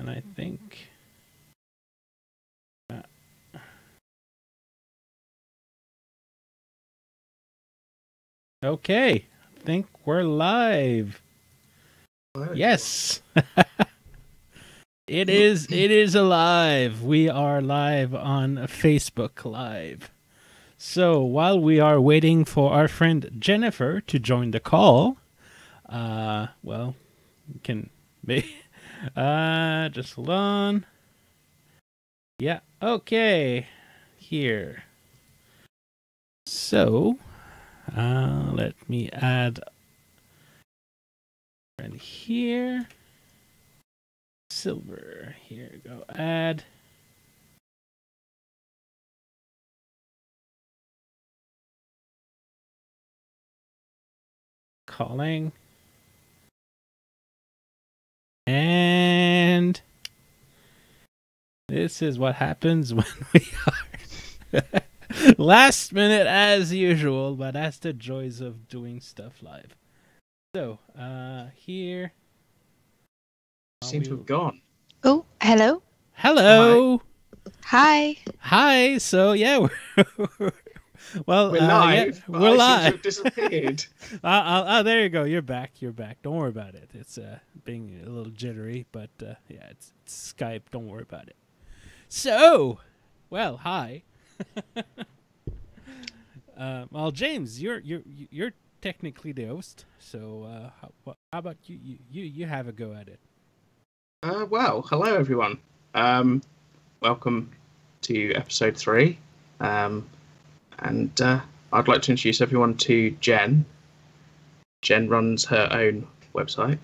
And I think... okay, I think we're live. Yes. It is alive. We are live on Facebook Live. So while we are waiting for our friend Jennifer to join the call, well, we can maybe just hold on. Yeah, okay. Here. So, let me add right here. Silver. Here we go. Add. Calling. And this is what happens when we are last minute as usual, but that's the joys of doing stuff live. So, here. Seem to have gone. Oh, hello. Hello. Hi. Hi. So, yeah, well, we're live. Yeah, we're live. Seem to have disappeared. There you go. You're back. You're back. Don't worry about it. It's being a little jittery, but yeah, it's Skype. Don't worry about it. So, well, hi. Well, James, you're technically the host. So, how about you have a go at it? Well, hello everyone. Welcome to episode 3. And I'd like to introduce everyone to Jen. Jen runs her own website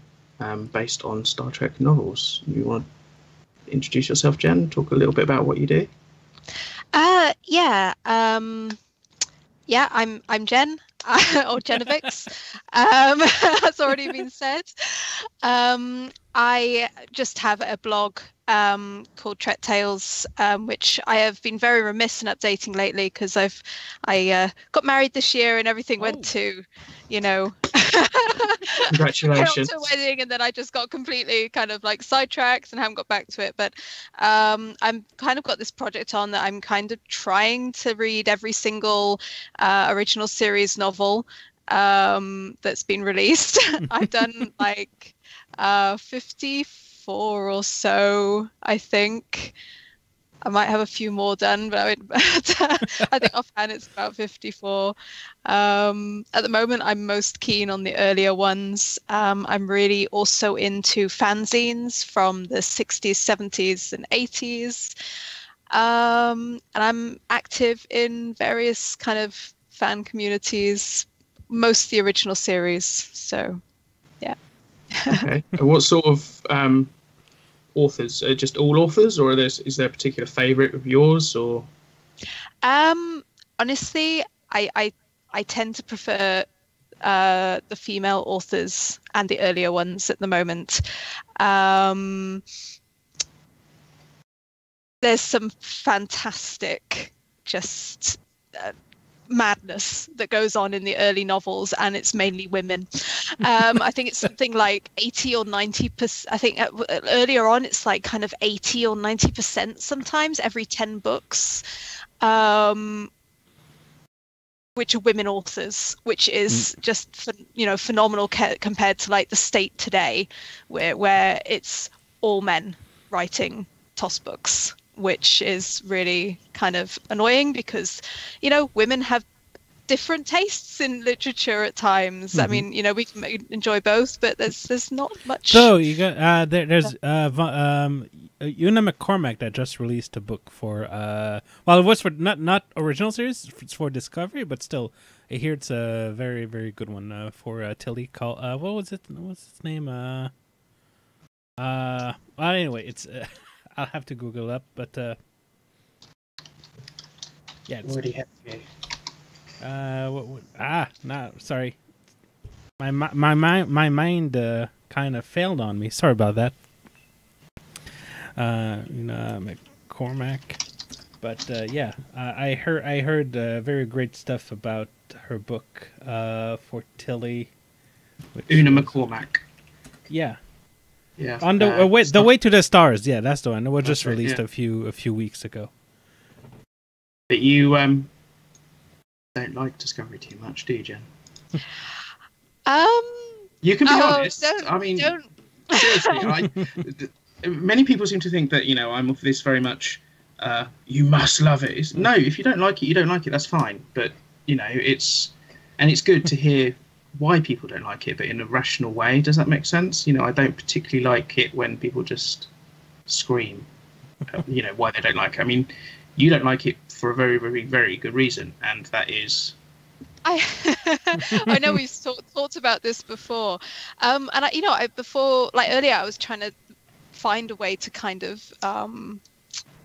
based on Star Trek novels. You want to introduce yourself, Jen? Talk a little bit about what you do. Yeah. Yeah, I'm Jen, or Genevix. That's already been said. I just have a blog called Trek Tales, which I have been very remiss in updating lately because I got married this year and everything went to, Congratulations. to a wedding, and then I just got completely kind of like sidetracked and haven't got back to it. But I'm kind of got this project on that I'm kind of trying to read every single original series novel that's been released. I've done like 54 or so, I think. I might have a few more done, but I think offhand it's about 54. At the moment, I'm most keen on the earlier ones. I'm really also into fanzines from the 60s, 70s, and 80s. And I'm active in various kind of fan communities, most the original series. So, yeah. Okay. What sort of authors? Just all authors, or is there a particular favourite of yours? Or honestly, I tend to prefer the female authors and the earlier ones at the moment. There's some fantastic just madness that goes on in the early novels, and it's mainly women. I think it's something like 80 or 90%. I think earlier on it's like kind of 80 or 90% sometimes every 10 books, which are women authors, which is just phenomenal compared to like the state today, where it's all men writing TOS books, which is really kind of annoying because, women have different tastes in literature at times. Mm-hmm. I mean, we can enjoy both, but there's not much. So you got there's Una McCormack that just released a book for well, it was for not original series, it's for Discovery, but still, I hear it's a very, very good one for Tilly. Called what was it? What's its name? Well, anyway, it's. I'll have to Google it up, but yeah. What do you have to do? No, sorry. My mind kind of failed on me. Sorry about that. McCormack, but yeah, I heard very great stuff about her book for Tilly. Una McCormack. Yeah. Yeah. On the way to the stars. Yeah, that's the one. It was just right, released yeah. a few weeks ago. But you don't like Discovery too much, do you, Jen? You can be honest. I mean, seriously, many people seem to think that I'm of this very much. You must love it. No, if you don't like it, you don't like it. That's fine. But it's good to hear why people don't like it, but in a rational way. Does that make sense? I don't particularly like it when people just scream. Why they don't like it. I mean, you don't like it for a very, very, very good reason, and that is. I know we've talked about this before, and before, like earlier, I was trying to find a way to kind of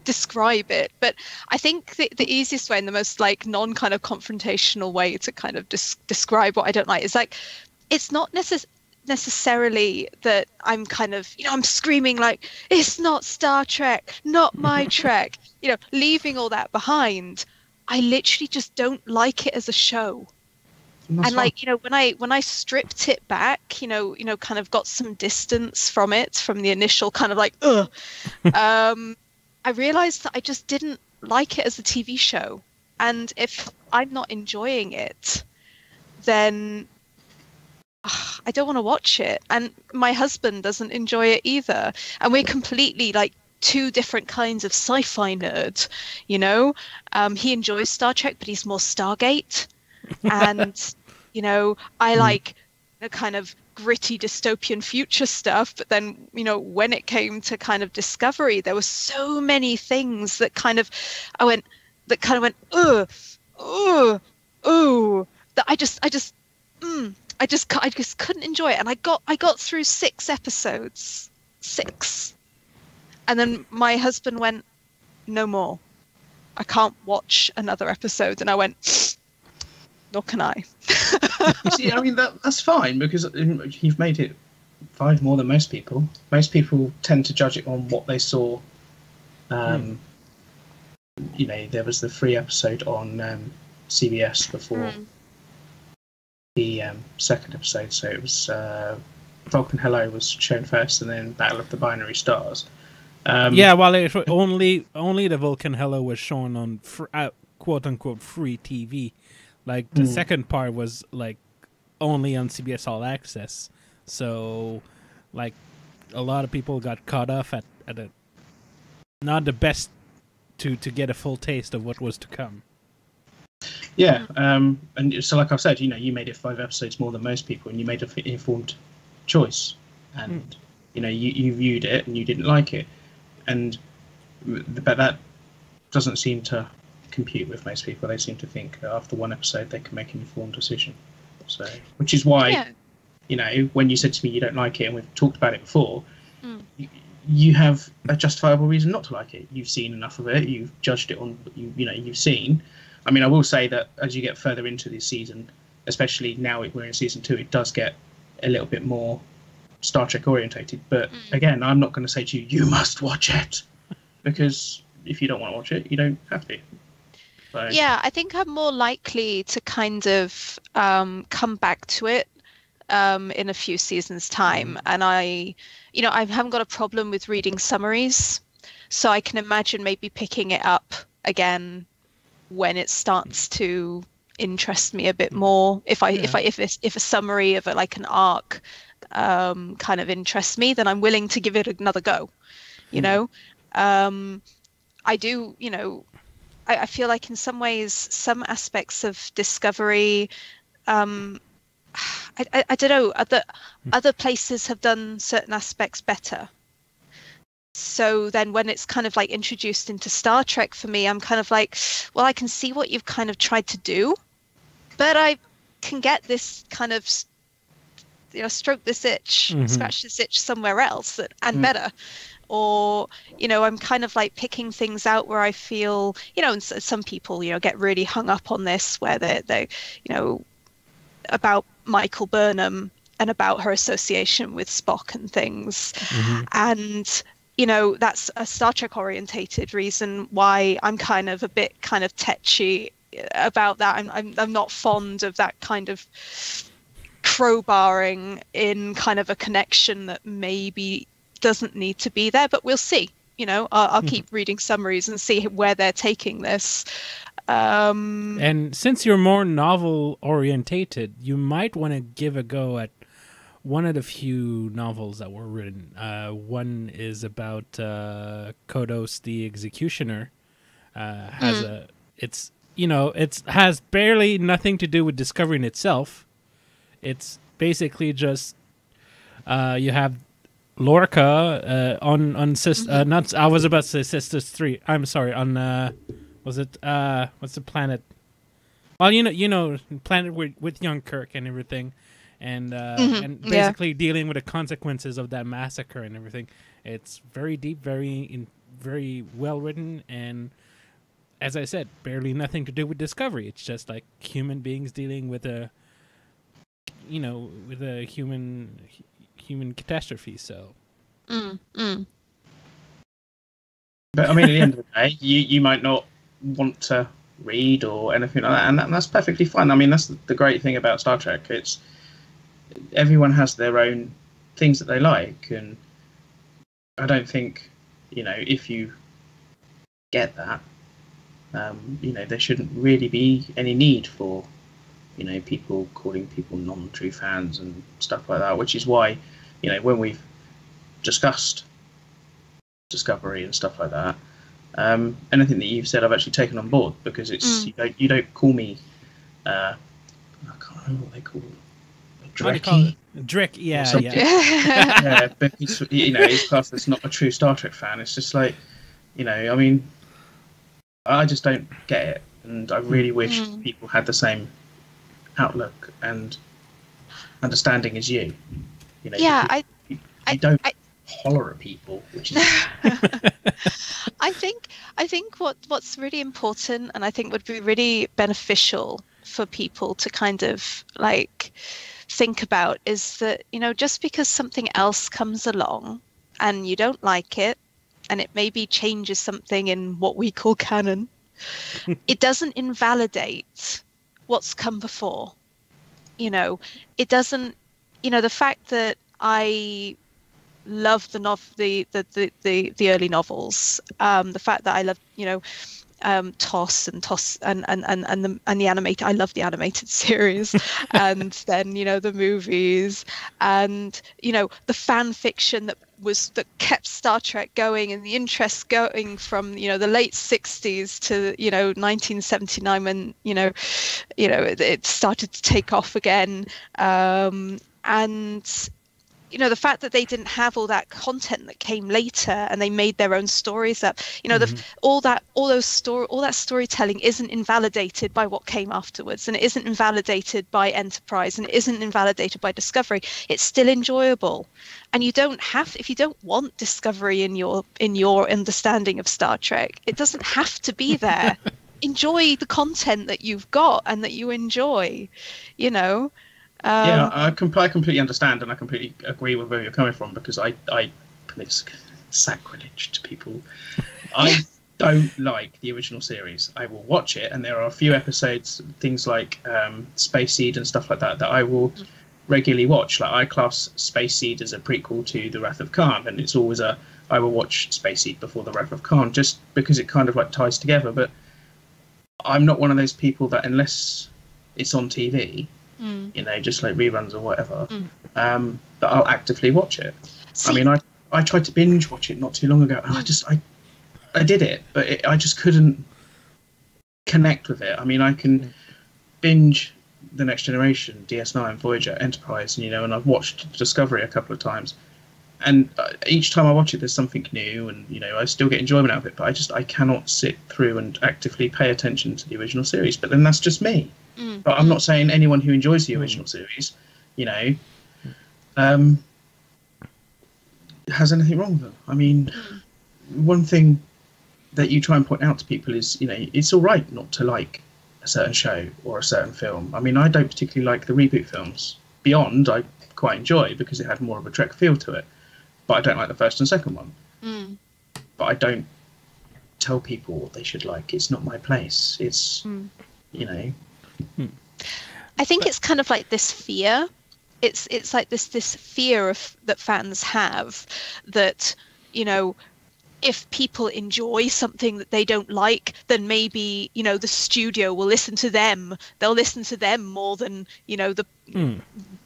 describe it, but I think the easiest way and the most like non kind of confrontational way to kind of describe what I don't like is like it's not necessarily that I'm kind of I'm screaming like it's not Star Trek, not my Trek, leaving all that behind. I literally just don't like it as a show. And like when I stripped it back, kind of got some distance from it, from the initial kind of like I realized that I just didn't like it as a TV show. And if I'm not enjoying it, then I don't want to watch it. And my husband doesn't enjoy it either. And we're completely like two different kinds of sci-fi nerd, he enjoys Star Trek, but he's more Stargate. And, I like the kind of gritty dystopian future stuff, but then when it came to kind of Discovery, there were so many things that kind of went that I just couldn't enjoy it. And I got through 6 episodes, and then my husband went, no more, I can't watch another episode. And I went, nor can I. See, I mean, that's fine, because you've made it 5 more than most people. Most people tend to judge it on what they saw. There was the free episode on CBS before the second episode, so it was Vulcan Hello was shown first, and then Battle of the Binary Stars. Only the Vulcan Hello was shown on quote unquote free TV. Like the second part was like only on CBS All Access, so like a lot of people got caught off at a not the best to get a full taste of what was to come. Yeah, and so like I've said, you made it 5 episodes more than most people, and you made an informed choice, and you viewed it and you didn't like it, but that doesn't seem to compute with most people. They seem to think that after 1 episode they can make an informed decision. So, which is why, when you said to me you don't like it, and we've talked about it before, you have a justifiable reason not to like it. You've seen enough of it. You've judged it on you've seen. I mean, I will say that as you get further into this season, especially now we're in season 2, it does get a little bit more Star Trek orientated. But again, I'm not going to say to you, you must watch it, because if you don't want to watch it, you don't have to. So. Yeah, I think I'm more likely to kind of come back to it in a few seasons' time. And I haven't got a problem with reading summaries, so I can imagine maybe picking it up again when it starts to interest me a bit more. If a summary of like an arc kind of interests me, then I'm willing to give it another go. I do. I feel like in some ways, some aspects of Discovery, I don't know, other places have done certain aspects better. So then when it's kind of like introduced into Star Trek for me, I'm kind of like, well, I can see what you've kind of tried to do, but I can get this kind of, stroke this itch, scratch this itch somewhere else and better. Or, I'm kind of like picking things out where I feel, and some people, get really hung up on this, where they about Michael Burnham and about her association with Spock and things. And, that's a Star Trek orientated reason why I'm kind of a bit kind of tetchy about that. I'm not fond of that kind of crowbarring in kind of a connection that maybe doesn't need to be there, but we'll see. You know, I'll keep reading summaries and see where they're taking this. And since you're more novel orientated, you might want to give a go at one of the few novels that were written. One is about Kodos the Executioner. It has barely nothing to do with discovering itself. It's basically just you have Lorca on not I was about to say Sisters 3. I'm sorry, on was it what's the planet? Well, you know planet with young Kirk and everything, and basically dealing with the consequences of that massacre and everything. It's very deep, very well written, and as I said, barely nothing to do with discovery. It's just like human beings dealing with a human catastrophe. So, but I mean, at the end of the day, you might not want to read or anything like that, and that's perfectly fine. I mean, that's the great thing about Star Trek. It's everyone has their own things that they like, and I don't think, if you get that, there shouldn't really be any need for, people calling people non-true fans and stuff like that, which is why, when we've discussed Discovery and stuff like that, anything that you've said I've actually taken on board, because it's you don't call me I can't remember what they call it, Drekkie. Drek, yeah. Yeah, but he's classed as not a true Star Trek fan. It's just like, I mean, I just don't get it, and I really wish people had the same outlook and understanding as you. I don't holler at people, which is. I think what's really important, and I think would be really beneficial for people to kind of like think about, is that, just because something else comes along and you don't like it, and it maybe changes something in what we call canon, it doesn't invalidate what's come before. It doesn't, the fact that I love the early novels, the fact that I love, TOS and the animated. I love the animated series, and then the movies, and the fan fiction that kept Star Trek going, and the interest going from the late 60s to 1979 when it started to take off again, and the fact that they didn't have all that content that came later, and they made their own stories up. All that storytelling isn't invalidated by what came afterwards, and it isn't invalidated by Enterprise, and it isn't invalidated by Discovery. It's still enjoyable, and you don't have, if you don't want Discovery in your understanding of Star Trek, it doesn't have to be there. Enjoy the content that you've got and that you enjoy. I completely understand, and I completely agree with where you're coming from, because it's sacrilege to people. I don't like the original series. I will watch it, and there are a few episodes, things like Space Seed and stuff like that, that I will regularly watch. Like, I class Space Seed as a prequel to The Wrath of Khan, and it's always I will watch Space Seed before The Wrath of Khan, just because it kind of like ties together. But I'm not one of those people that, unless it's on TV, just like reruns or whatever, that I'll actively watch it. I mean, I tried to binge watch it not too long ago, and I did it, but I just couldn't connect with it. I mean, I can binge The Next Generation, DS9, Voyager, Enterprise, and I've watched Discovery a couple of times, and each time I watch it, there's something new, and I still get enjoyment out of it. But I cannot sit through and actively pay attention to the original series. But then that's just me. But I'm not saying anyone who enjoys the original series, has anything wrong with them. I mean, one thing that you try and point out to people is, it's all right not to like a certain show or a certain film. I mean, I don't particularly like the reboot films. Beyond, I quite enjoy, because it had more of a Trek feel to it. But I don't like the first and second one. But I don't tell people what they should like. It's not my place. It's, I think it's kind of like this fear it's like this fear that fans have that, you know, if people enjoy something that they don't like, then maybe, you know, the studio will listen to them. They'll listen to them more than, you know,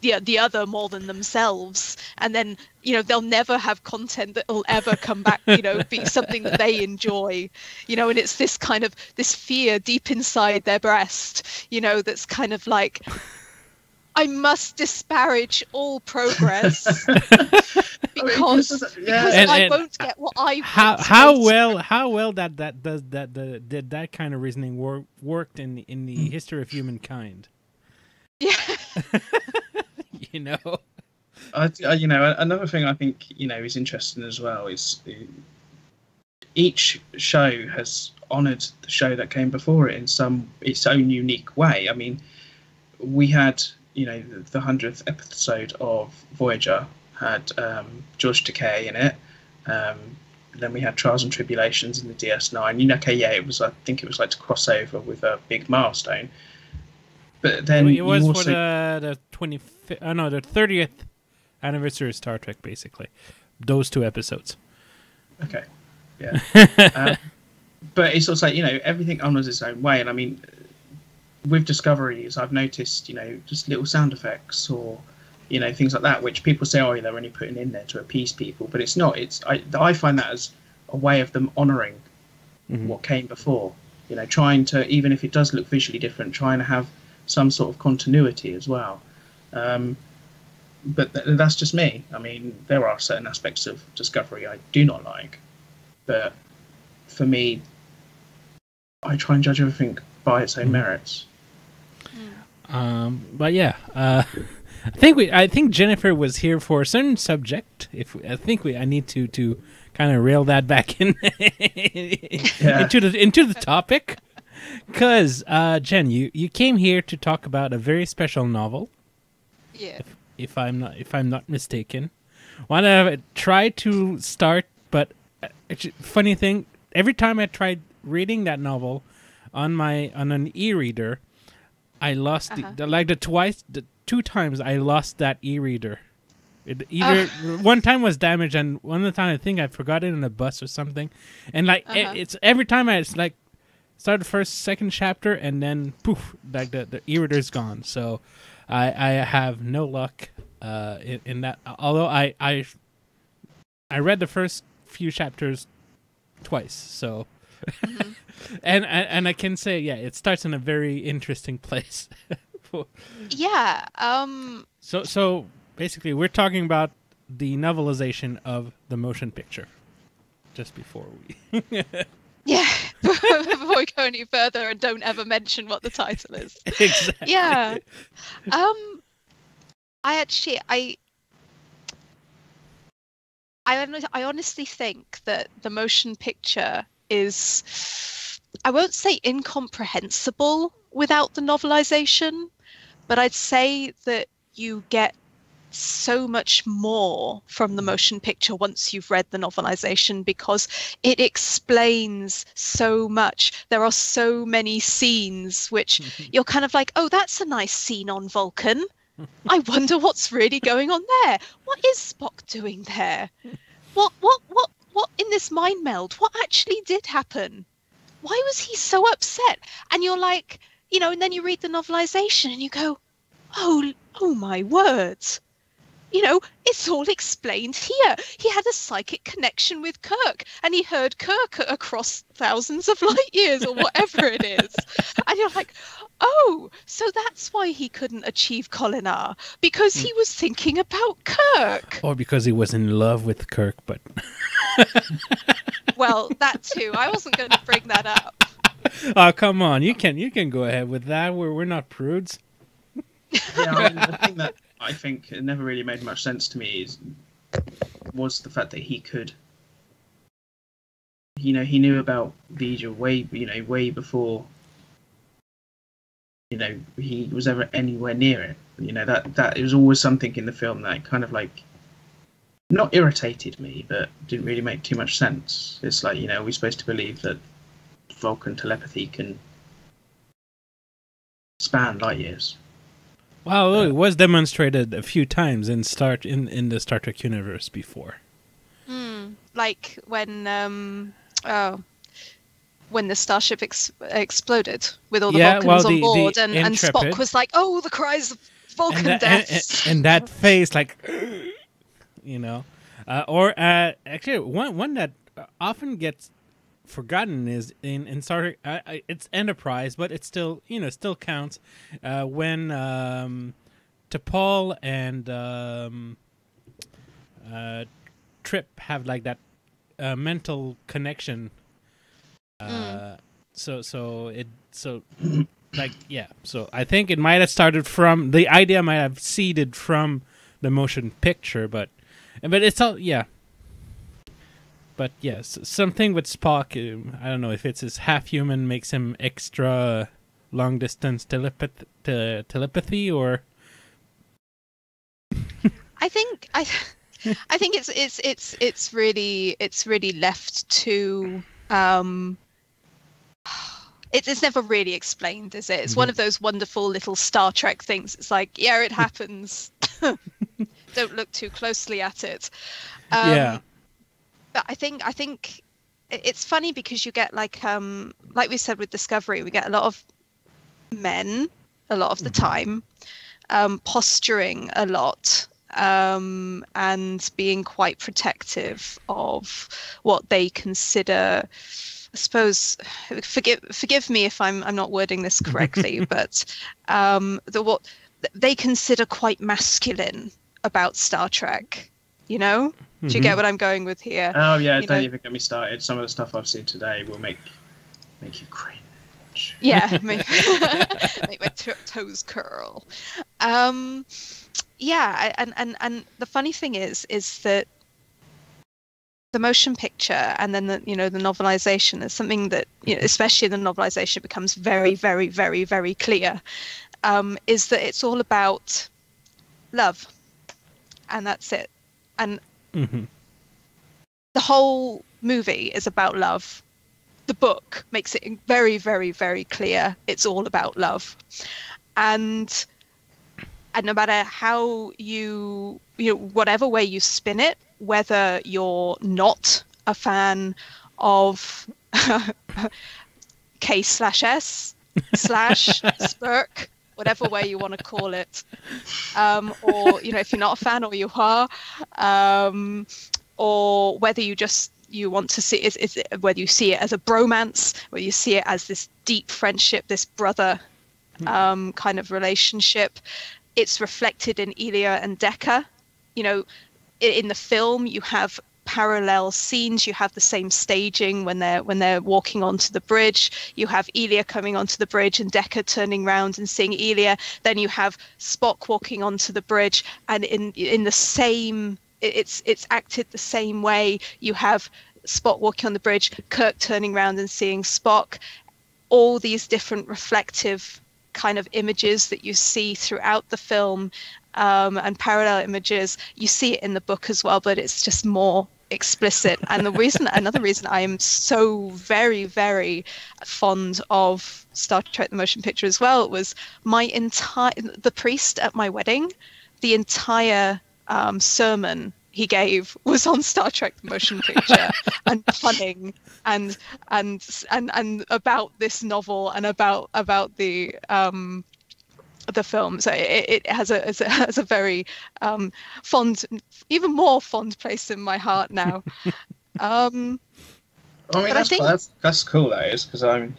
the other more than themselves. And then, you know, they'll never have content that will ever come back, you know, be something that they enjoy, you know, and it's this kind of this fear deep inside their breast, you know, that's kind of like, I must disparage all progress because I won't get what I want. How well did that kind of reasoning worked in the history of humankind? Yeah. You know, you know, another thing I think, you know, is interesting as well is each show has honoured the show that came before it in its own unique way. I mean, we had, you know, the 100th episode of Voyager had George Takei in it. Then we had Trials and Tribulations in the DS9. You know, okay, yeah, it was. I think it was like to cross over with a big milestone. But then it was for the 25th. Oh no, the 30th anniversary of Star Trek, basically. Those 2 episodes. Okay, yeah. But it's also like, you know, everything honors its own way, and I mean, with Discoveries, I've noticed, you know, just little sound effects or, you know, things like that, which people say, oh, they're only putting in there to appease people, but it's not. I find that as a way of them honouring what came before. You know, trying to, even if it does look visually different, trying to have some sort of continuity as well. But that's just me. I mean, there are certain aspects of Discovery I do not like, but for me, I try and judge everything by its own merits. But yeah, I think Jennifer was here for a certain subject. I need to kind of rail that back in into the topic, because Jen, you came here to talk about a very special novel. Yeah. If I'm not mistaken, want to try to start, but funny thing, every time I tried reading that novel on an e-reader, I lost the 2 times I lost that e-reader. One time was damaged, and one of the time I think I forgot it in a bus or something. And like it's every time it's like start the first, second chapter, and then poof, like the e-reader's gone. So I have no luck in that. Although I read the first few chapters twice, so. And I can say, yeah, it starts in a very interesting place. Yeah. So basically, we're talking about the novelization of the motion picture. Just before we. Yeah. Before we go any further, and don't ever mention what the title is. Exactly. Yeah. I honestly think that the motion picture is, I won't say incomprehensible without the novelization, but I'd say that you get so much more from the motion picture once you've read the novelization, because it explains so much. There are so many scenes which you're kind of like, oh, that's a nice scene on Vulcan. I wonder what's really going on there. What is Spock doing there? What in this mind meld? What actually did happen? Why was he so upset? And you're like, you know, and then you read the novelization and you go, oh my words. You know, it's all explained here. He had a psychic connection with Kirk, and he heard Kirk across thousands of light years or whatever it is. And you're like, oh, so that's why he couldn't achieve Kolinahr, because he was thinking about Kirk. Or because he was in love with Kirk, but... Well, that too. I wasn't going to bring that up. Oh, come on. You can go ahead with that. We're not prudes. Yeah, I mean, the thing that I think it never really made much sense to me was the fact that he could, you know, he knew about Vija way before, you know, he was ever anywhere near it. You know, that it was always something in the film that kind of like not irritated me, but didn't really make too much sense. It's like, you know, we're supposed to believe that Vulcan telepathy can span light years. Well, it was demonstrated a few times in the Star Trek universe before. Like when when the starship exploded with all the Vulcans on board, and Intrepid. Spock was like, "Oh, the cries of Vulcan deaths," and that face, like, you know, actually one that often gets forgotten is in Star Trek. It's Enterprise, but it's still still counts when T'Pol and Trip have like that mental connection. So I think it might have started from the idea might have seeded from the motion picture, but it's all But yes, something with Spock. I don't know if it's his half human makes him extra long distance telepathy or. I think it's really left to it's never really explained, is it? It's one of those wonderful little Star Trek things. It's like, yeah, it happens. Don't look too closely at it. Yeah. But I think it's funny because you get like we said with Discovery, we get a lot of men a lot of the time, posturing a lot, and being quite protective of what they consider. I suppose, forgive me if I'm not wording this correctly, but what they consider quite masculine about Star Trek. You know, do you get what I'm going with here? Oh yeah, don't even get me started. Some of the stuff I've seen today will make you cringe. Yeah, make my toes curl. Yeah, and the funny thing is that the motion picture and then the novelization is something that, especially the novelization, becomes very, very, very, very clear. Is that it's all about love, and that's it. And the whole movie is about love. The book makes it very, very, very clear it's all about love. And no matter how whatever way you spin it, whether you're not a fan of K/S / Spurk, whatever way you want to call it, or if you're not a fan or you are, or whether you want to see it, whether you see it as a bromance, whether you see it as this deep friendship, this brother kind of relationship. It's reflected in Elia and Decker. In the film, you have parallel scenes. You have the same staging when they're walking onto the bridge. You have Elia coming onto the bridge and Decker turning around and seeing Elia. Then you have Spock walking onto the bridge, and in the same, it's acted the same way. You have Spock walking on the bridge, Kirk turning around and seeing Spock. All these different reflective kind of images that you see throughout the film, and parallel images. You see it in the book as well, but it's just more explicit. And another reason I am so very, very fond of Star Trek the motion picture as well was the priest at my wedding. The entire sermon he gave was on Star Trek the motion picture and punning and about this novel and about the film. So it has a very fond, even more fond place in my heart now. I mean, that's cool. That is, because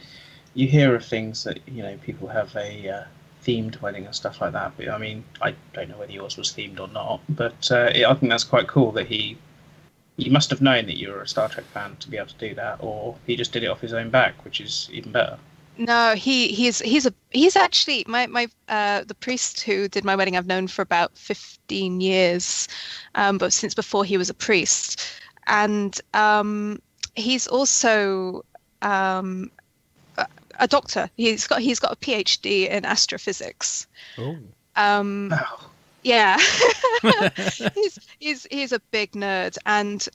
you hear of things that people have a themed wedding and stuff like that. But I mean, I don't know whether yours was themed or not. But I think that's quite cool that he must have known that you were a Star Trek fan to be able to do that, or he just did it off his own back, which is even better. No, he's actually my the priest who did my wedding I've known for about 15 years, but since before he was a priest, and he's also a doctor. He's got a PhD in astrophysics. Oh. Wow. Yeah. he's a big nerd, and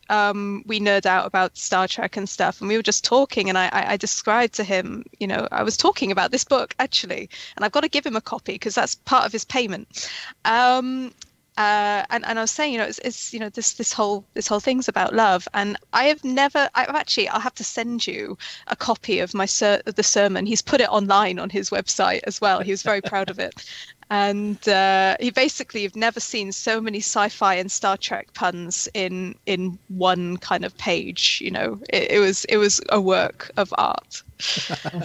we nerd out about Star Trek and stuff, and we were just talking, and I described to him, I was talking about this book actually, and I've got to give him a copy because that's part of his payment. And I was saying, it's this whole thing's about love, and I've actually, I'll have to send you a copy of the sermon. He's put it online on his website as well. He was very proud of it. And he basically, you've never seen so many sci-fi and Star Trek puns in one kind of page. It was a work of art.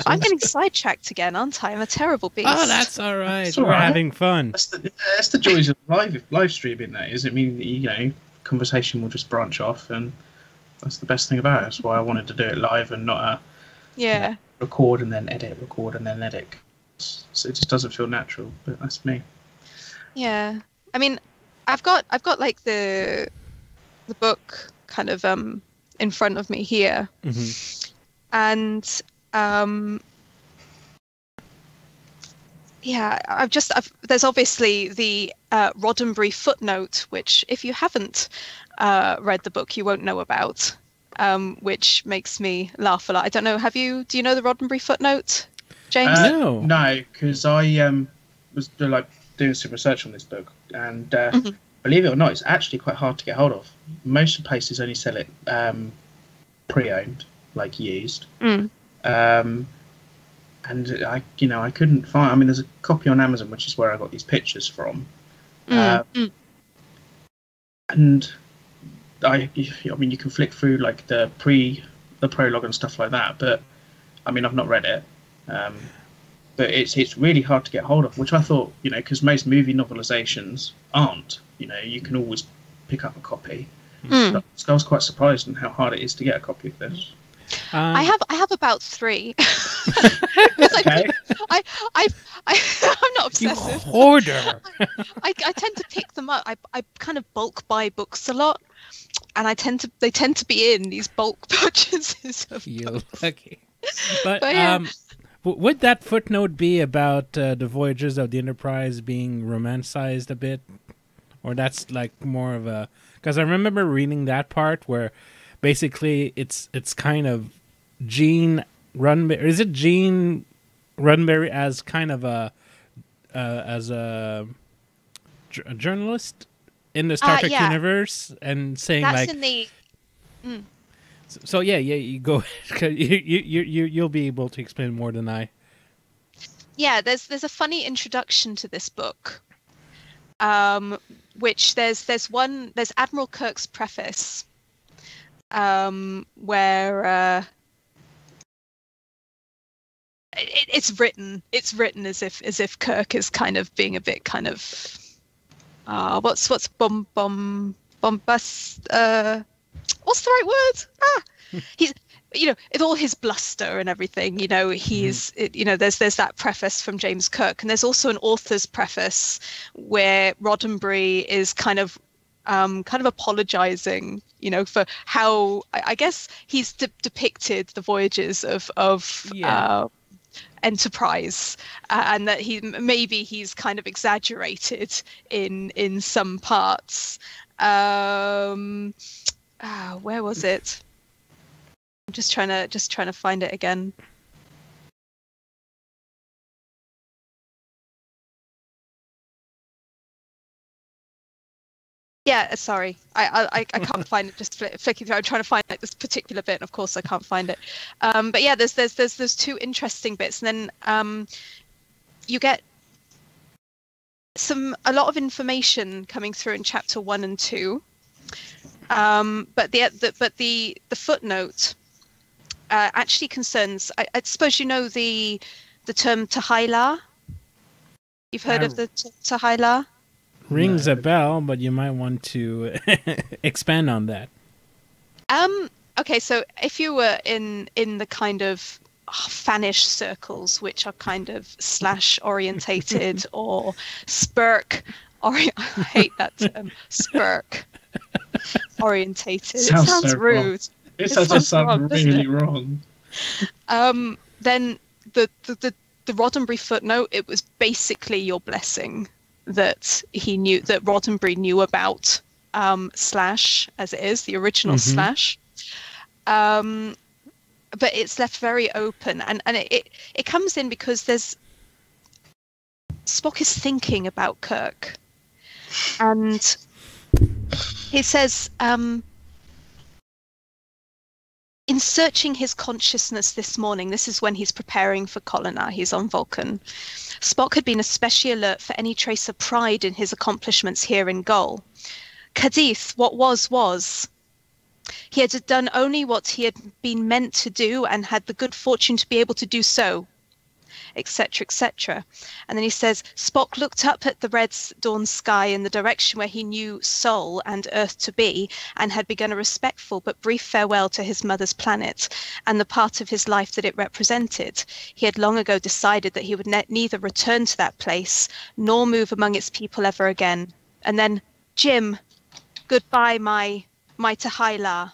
I'm getting sidetracked again, aren't I? I'm a terrible beast. Oh, that's all right. That's all We're right. having fun. That's the joys of live streaming. That is, it means that conversation will just branch off, and that's the best thing about it. That's why I wanted to do it live and not record and then edit, record and then edit. So it just doesn't feel natural, but that's me. Yeah, I mean, I've got like the book kind of in front of me here, and there's obviously the Roddenberry footnote, which if you haven't read the book, you won't know about, which makes me laugh a lot. I don't know. Do you know the Roddenberry footnote, James? No, because I was doing some research on this book, and believe it or not, it's actually quite hard to get hold of. Most places only sell it pre-owned, like used. And I couldn't find. I mean, there's a copy on Amazon, which is where I got these pictures from. And I mean, you can flick through like the prologue and stuff like that, but I mean, I've not read it. But it's really hard to get hold of, which I thought, because most movie novelizations aren't. You can always pick up a copy. So I was quite surprised in how hard it is to get a copy of this. I have about 3. Okay. I'm not obsessive. You hoarder. I tend to pick them up. I kind of bulk buy books a lot, and they tend to be in these bulk purchases of books. Okay. But yeah. Would that footnote be about the voyages of the Enterprise being romanticized a bit, or that's like more of a? Because I remember reading that part where basically it's kind of Gene Roddenberry. Is it Gene Roddenberry as kind of a journalist in the Star Trek universe, and saying that's like in the. So yeah, you go. You'll be able to explain more than I. Yeah, there's a funny introduction to this book, which there's Admiral Kirk's preface, where it's written as if Kirk is kind of being a bit kind of what's bombast. What's the right word? He's, with all his bluster and everything, he's, there's that preface from James Kirk, and there's also an author's preface where Roddenberry is kind of apologizing, for how I guess he's depicted the voyages of Enterprise, and that he's kind of exaggerated in some parts. Where was it? I'm just trying to find it again. Yeah, sorry, I can't find it. Just flicking through. I'm trying to find like this particular bit, and of course I can't find it. But yeah, there's 2 interesting bits, and then you get a lot of information coming through in chapter 1 and 2. But the footnote actually concerns. I suppose you know the term Tahila. You've heard of the Tahila? Rings a bell, but you might want to expand on that. Okay, so if you were in the kind of fanish circles, which are kind of slash orientated or spurk, I hate that term, spurk orientated. It sounds so rude. Wrong. It sounds really wrong. Then the Roddenberry footnote, it was basically your blessing that Roddenberry knew about Slash, as it is, the original Slash. But it's left very open, and it comes in because Spock is thinking about Kirk, and he says, in searching his consciousness this morning, this is when he's preparing for Kolina, he's on Vulcan, Spock had been especially alert for any trace of pride in his accomplishments here in Gol. Kadith, what was. He had done only what he had been meant to do and had the good fortune to be able to do so, etc., etc. And then he says, Spock looked up at the red dawn sky in the direction where he knew Sol and Earth to be, and had begun a respectful but brief farewell to his mother's planet and the part of his life that it represented. He had long ago decided that he would neither return to that place nor move among its people ever again. And then, Jim, goodbye, my Tahila.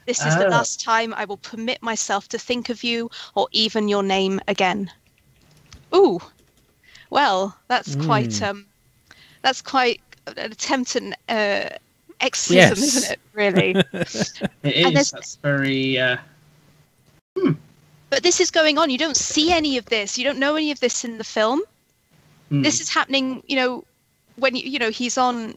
This is the last time I will permit myself to think of you or even your name again. Ooh, well, that's quite an attempt at exorcism, isn't it? Really, it is. That's very. But this is going on. You don't see any of this. You don't know any of this in the film. This is happening. When he's on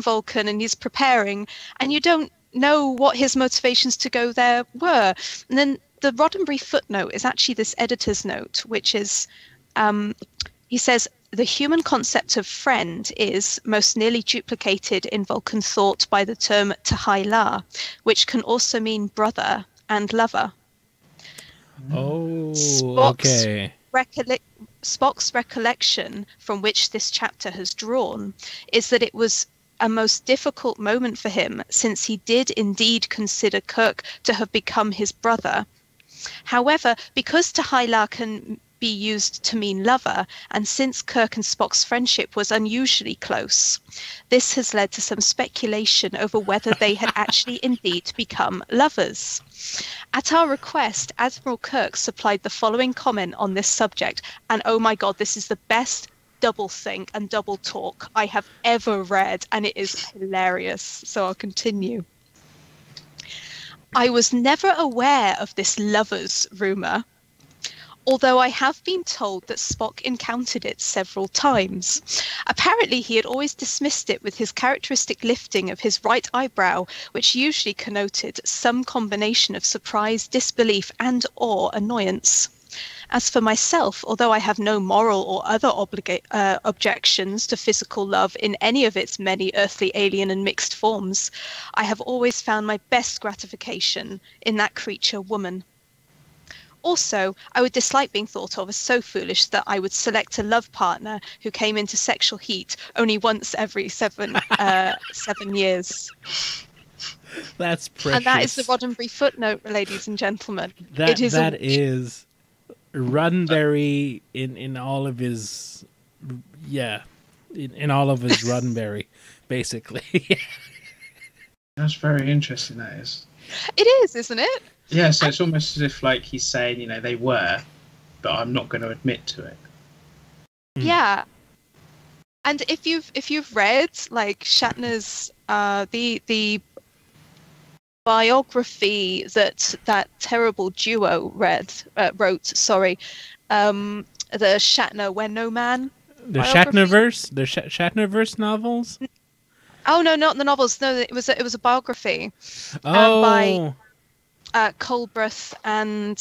Vulcan and he's preparing, and you don't know what his motivations to go there were. And then the Roddenberry footnote is actually this editor's note, which is, he says, the human concept of friend is most nearly duplicated in Vulcan thought by the term Tahila, which can also mean brother and lover. Oh, Spock's okay. Spock's recollection from which this chapter has drawn is that it was a most difficult moment for him, since he did indeed consider Kirk to have become his brother. However, because Tahila can be used to mean lover, and since Kirk and Spock's friendship was unusually close, this has led to some speculation over whether they had actually indeed become lovers. At our request, Admiral Kirk supplied the following comment on this subject, and oh my god, this is the best double think and double talk I have ever read, and it is hilarious. So I'll continue. I was never aware of this lovers rumour, although I have been told that Spock encountered it several times. Apparently he had always dismissed it with his characteristic lifting of his right eyebrow, which usually connoted some combination of surprise, disbelief and or annoyance. As for myself, although I have no moral or other objections to physical love in any of its many earthly, alien and mixed forms, I have always found my best gratification in that creature woman. Also, I would dislike being thought of as so foolish that I would select a love partner who came into sexual heat only once every 7 years. That's precious. And that is the Roddenberry footnote, ladies and gentlemen. That is Roddenberry in all of his, in all of his Roddenberry, basically. That's very interesting. That is. It is, isn't it? Yeah. So it's almost as if like he's saying, they were, but I'm not going to admit to it. Yeah. And if you've read like Shatner's the biography that terrible duo wrote, the Shatner When No Man. The Shatnerverse, the Shatnerverse novels. Oh no, not the novels. No, it was a biography. Oh. By Culbreth and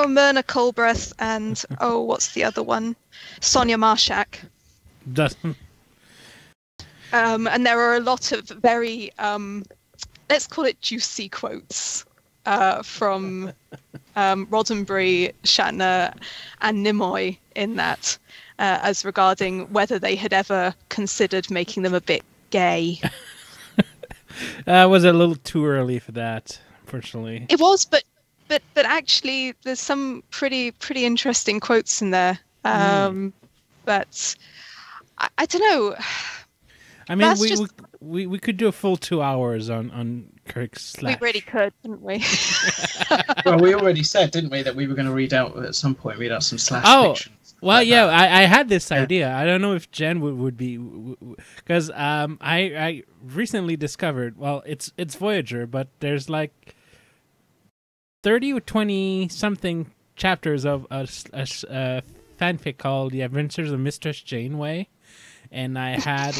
Myrna Culbreth and what's the other one? Sonia Marshak. And there are a lot of very let's call it juicy quotes from Roddenberry, Shatner, and Nimoy in that, as regarding whether they had ever considered making them a bit gay. Was a little too early for that, unfortunately. It was, but actually, there's some pretty interesting quotes in there. But I don't know. I mean, we could do a full 2 hours on Kirk's Slash. We really could, couldn't we? Well, we already said, didn't we, that we were going to read out at some point some Slash fiction. Well, like yeah, that. I had this Yeah. idea. I don't know if Jen would be, because I recently discovered. Well, it's Voyager, but there's like 30 or 20 something chapters of a fanfic called The Adventures of Mistress Janeway, and I had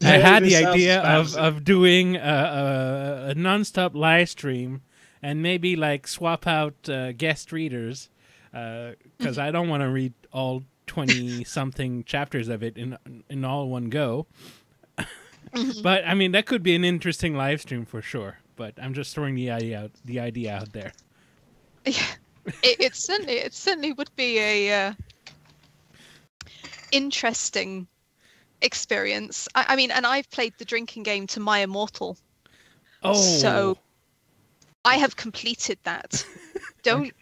I had the This sounds idea fancy. of doing a nonstop live stream and maybe like swap out guest readers, because I don't want to read all 20 something chapters of it in all one go. But I mean, that could be an interesting live stream for sure. But I'm just throwing the idea out there. Yeah, it certainly would be a interesting experience. I mean, and I've played the drinking game to My Immortal, Oh, so I have completed that. Don't.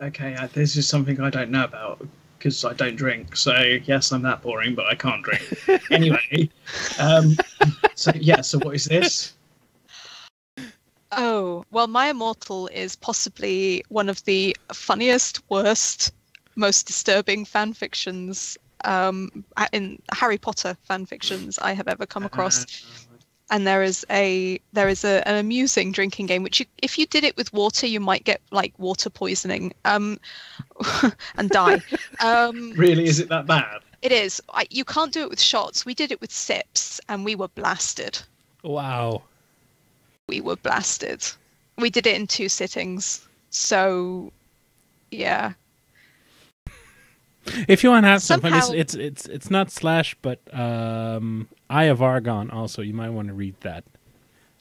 Okay, this is something I don't know about because I don't drink. So yes, I'm that boring, but I can't drink. Anyway, so what is this? Oh, well, My Immortal is possibly one of the funniest, worst, most disturbing fan fictions in Harry Potter fan fictions I have ever come across. And there is an amusing drinking game which if you did it with water, you might get like water poisoning and die. Really, is it that bad? It is. You can't do it with shots. We did it with sips, and we were blasted. wow. We were blasted. We did it in 2 sittings. So, yeah. If you want to have some Somehow- fun, it's not Slash, but Eye of Argon. Also, you might want to read that.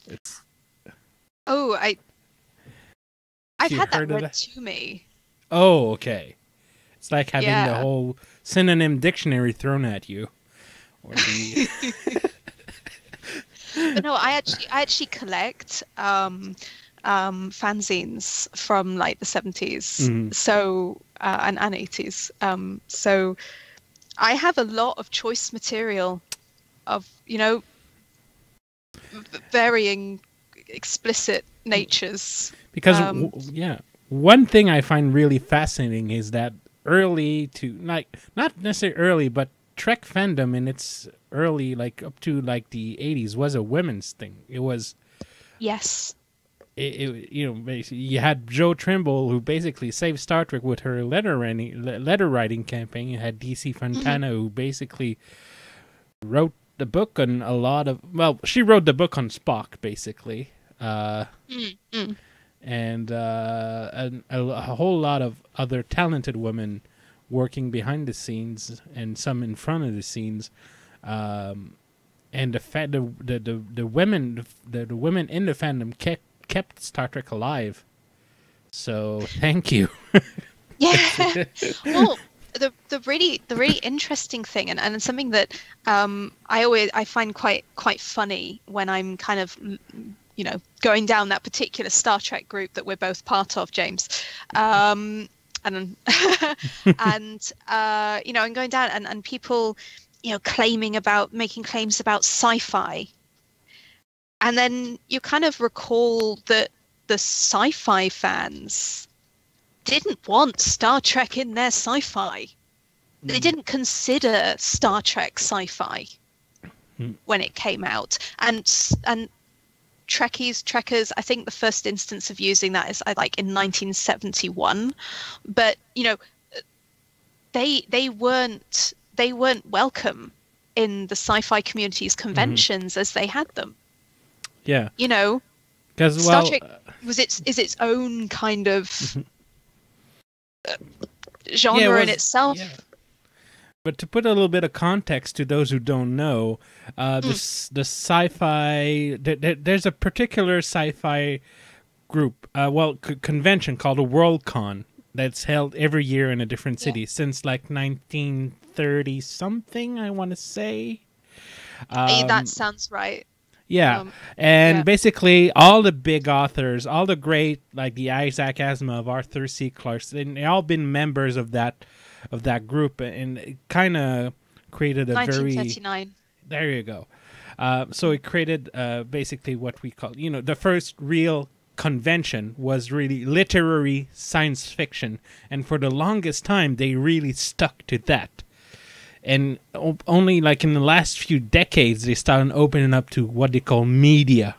It's Oh, I've You had that heard of read that? to me. okay. It's like having the Yeah. whole synonym dictionary thrown at you. Or the, But no, I actually collect fanzines from like the 70s. Mhm. So and 80s. So I have a lot of choice material of, varying explicit natures. because Um, one thing I find really fascinating is that early to like not necessarily early, but Trek fandom in its early like up to like the 80s was a women's thing. It was Yes. basically you had Joe Trimble who basically saved Star Trek with her letter writing campaign. You had DC Fontana who basically wrote the book on a lot of she wrote the book on Spock basically. And a whole lot of other talented women working behind the scenes and some in front of the scenes, and the women in the fandom kept Star Trek alive. So thank you. Yeah. Well, the really interesting thing and something that I find quite funny when I'm kind of going down that particular Star Trek group that we're both part of, James, and and and going down and people making claims about sci-fi, and then you kind of recall that the sci-fi fans didn't want Star Trek in their sci-fi. They didn't consider Star Trek sci-fi when it came out, and Trekkers, I think the first instance of using that is like in 1971, but they weren't welcome in the sci-fi community's conventions as they had them. Yeah, Because Star Trek is its own kind of genre in itself. Yeah. But to put a little bit of context to those who don't know, the sci-fi there's a particular sci-fi group, convention called a Worldcon that's held every year in a different city since like 1930 something. I want to say. That sounds right. Yeah, basically all the big authors, all the great like the Isaac Asimov, Arthur C. Clarke, they all been members of that group, and it kind of created a 1939. There you go. So it created basically what we call the first real convention was really literary science fiction, and for the longest time they really stuck to that. And only like in the last few decades they started opening up to what they call media,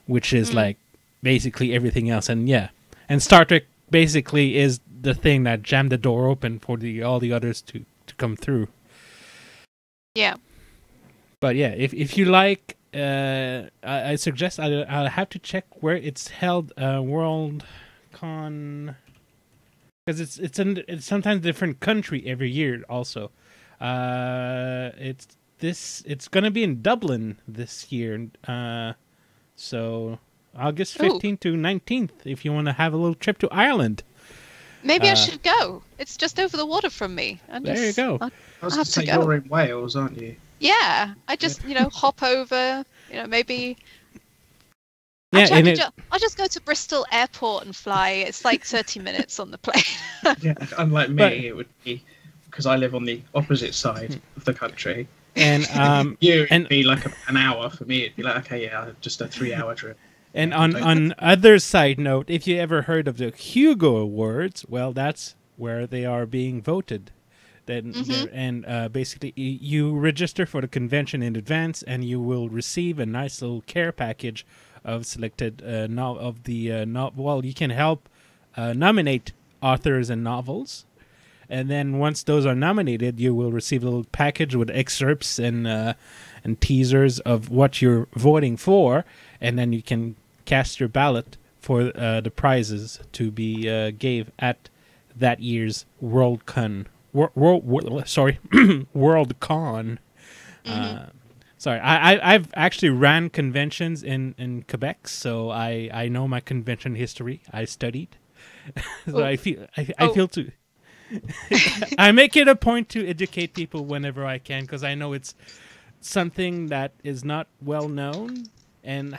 which is like basically everything else. And and Star Trek basically is the thing that jammed the door open for all the others to come through. Yeah. But yeah, if you like, I suggest I'll have to check where it's held. Worldcon, because it's sometimes a different country every year. Also, it's gonna be in Dublin this year. So August 15th to 19th. If you want to have a little trip to Ireland. Maybe I should go. It's just over the water from me. There you go. I was going to say, you're in Wales, aren't you? Yeah, I just hop over. Maybe. Yeah, Actually, I'll just go to Bristol Airport and fly. It's like 30 minutes on the plane. Yeah, unlike me, it would be because I live on the opposite side of the country. And it'd be like an hour for me. It'd be like, okay, yeah, just a 3-hour trip. And on other side note, if you ever heard of the Hugo Awards, well, that's where they are being voted. Basically, you register for the convention in advance, and you will receive a nice little care package of selected Well, you can help nominate authors and novels, and then once those are nominated, you will receive a little package with excerpts and teasers of what you're voting for, and then you can cast your ballot for the prizes to be gave at that year's Worldcon. Worldcon. Sorry, I've actually ran conventions in Quebec, so I know my convention history. I studied, so I feel to. I make it a point to educate people whenever I can, because I know it's something that is not well known and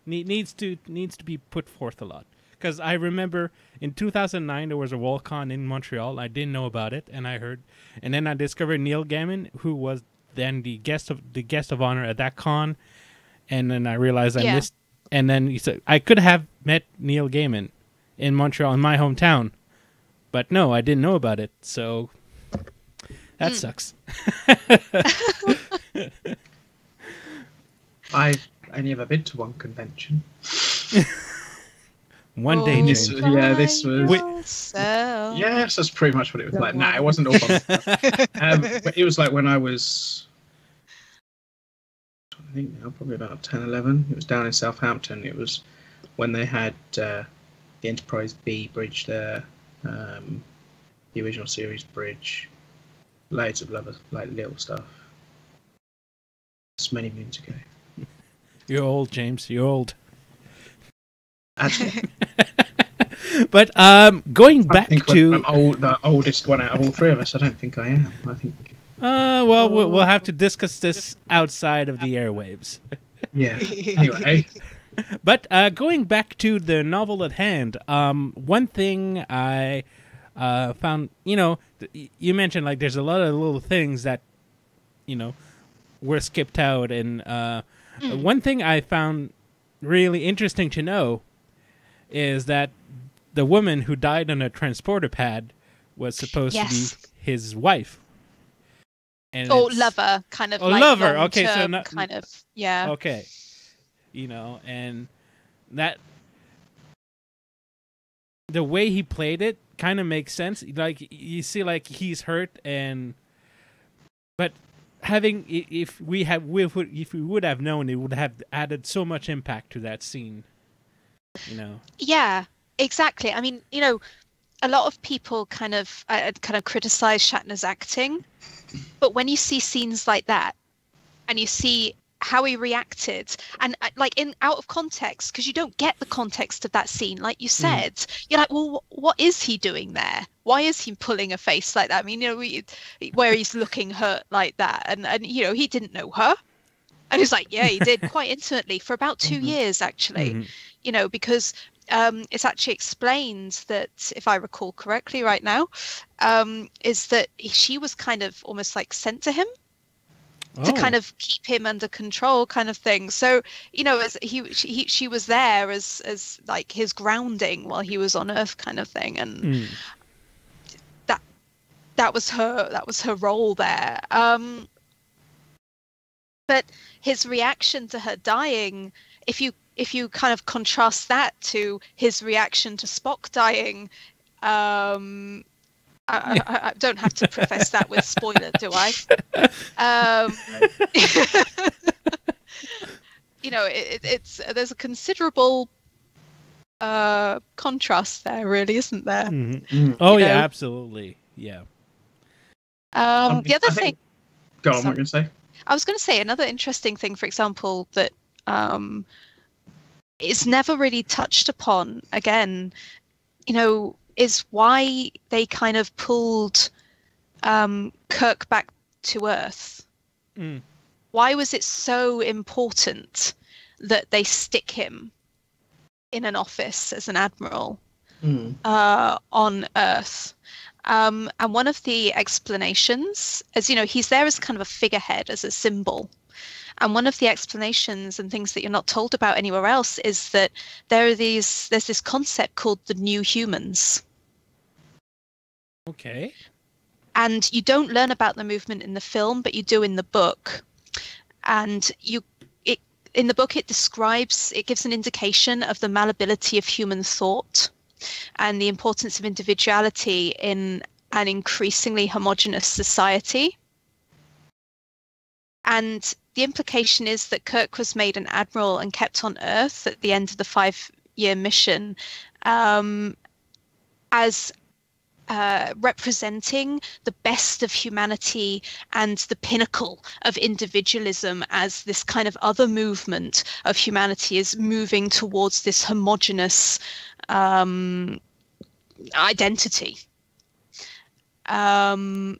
needs to be put forth a lot. Because I remember in 2009 there was a Worldcon in Montreal. I didn't know about it, and then I discovered Neil Gaiman, who was then the guest of honor at that con, and then I realized I missed. And then he said I could have met Neil Gaiman in Montreal, in my hometown, but no, I didn't know about it. So that sucks. I've only ever been to one convention. One day, James. This was. Yes, that's pretty much what it was like. Nah, it wasn't all fun. But it was like when I was, I think now, probably about 10, 11. It was down in Southampton. It was when they had the Enterprise B bridge there, the original series bridge, loads of little stuff. It's many moons ago. You're old, James. You're old. Actually, but going back to I'm the oldest one out of all three of us. I don't think I am. I think. Well, we'll have to discuss this outside of the airwaves. Yeah. Anyway. But going back to the novel at hand, one thing I found, you mentioned like there's a lot of little things that, were skipped out, and one thing I found really interesting to know is that the woman who died on a transporter pad was supposed to be his wife. And lover, kind of. Lover. Okay, so not kind of, yeah. Okay, and that the way he played it kind of makes sense. Like you see, like he's hurt, but if we would have known, it would have added so much impact to that scene. Yeah, exactly. I mean, a lot of people kind of criticize Shatner's acting, but when you see scenes like that, and you see how he reacted, and like out of context, because you don't get the context of that scene, like you said, you're like, well, what is he doing there? Why is he pulling a face like that? I mean, where he's looking hurt like that, and he didn't know her, and he's like, yeah, he did quite intimately for about 2 years actually, because it's actually explained that, if I recall correctly right now, is that she was kind of almost like sent to him. to kind of keep him under control, kind of thing. So, you know, as she was there as like his grounding while he was on Earth, kind of thing, and that was her role there. But his reaction to her dying, if you kind of contrast that to his reaction to Spock dying, I don't have to preface that with spoiler, do I? You know, it's there's a considerable contrast there, really, isn't there? Mm-hmm. Oh, yeah, absolutely. Yeah. The other thing. Go on, what were you going to say? I was going to say another interesting thing, for example, that is never really touched upon again, you know, is why they kind of pulled Kirk back to Earth. Why was it so important that they stick him in an office as an admiral on Earth? And one of the explanations, as you know, he's there as kind of a figurehead, as a symbol. And one of the explanations and things that you're not told about anywhere else is that there's this concept called the new humans. Okay. And you don't learn about the movement in the film, but you do in the book. And in the book, it gives an indication of the malleability of human thought and the importance of individuality in an increasingly homogenous society. And the implication is that Kirk was made an admiral and kept on Earth at the end of the 5-year mission as representing the best of humanity and the pinnacle of individualism, as this kind of other movement of humanity is moving towards this homogenous identity. And,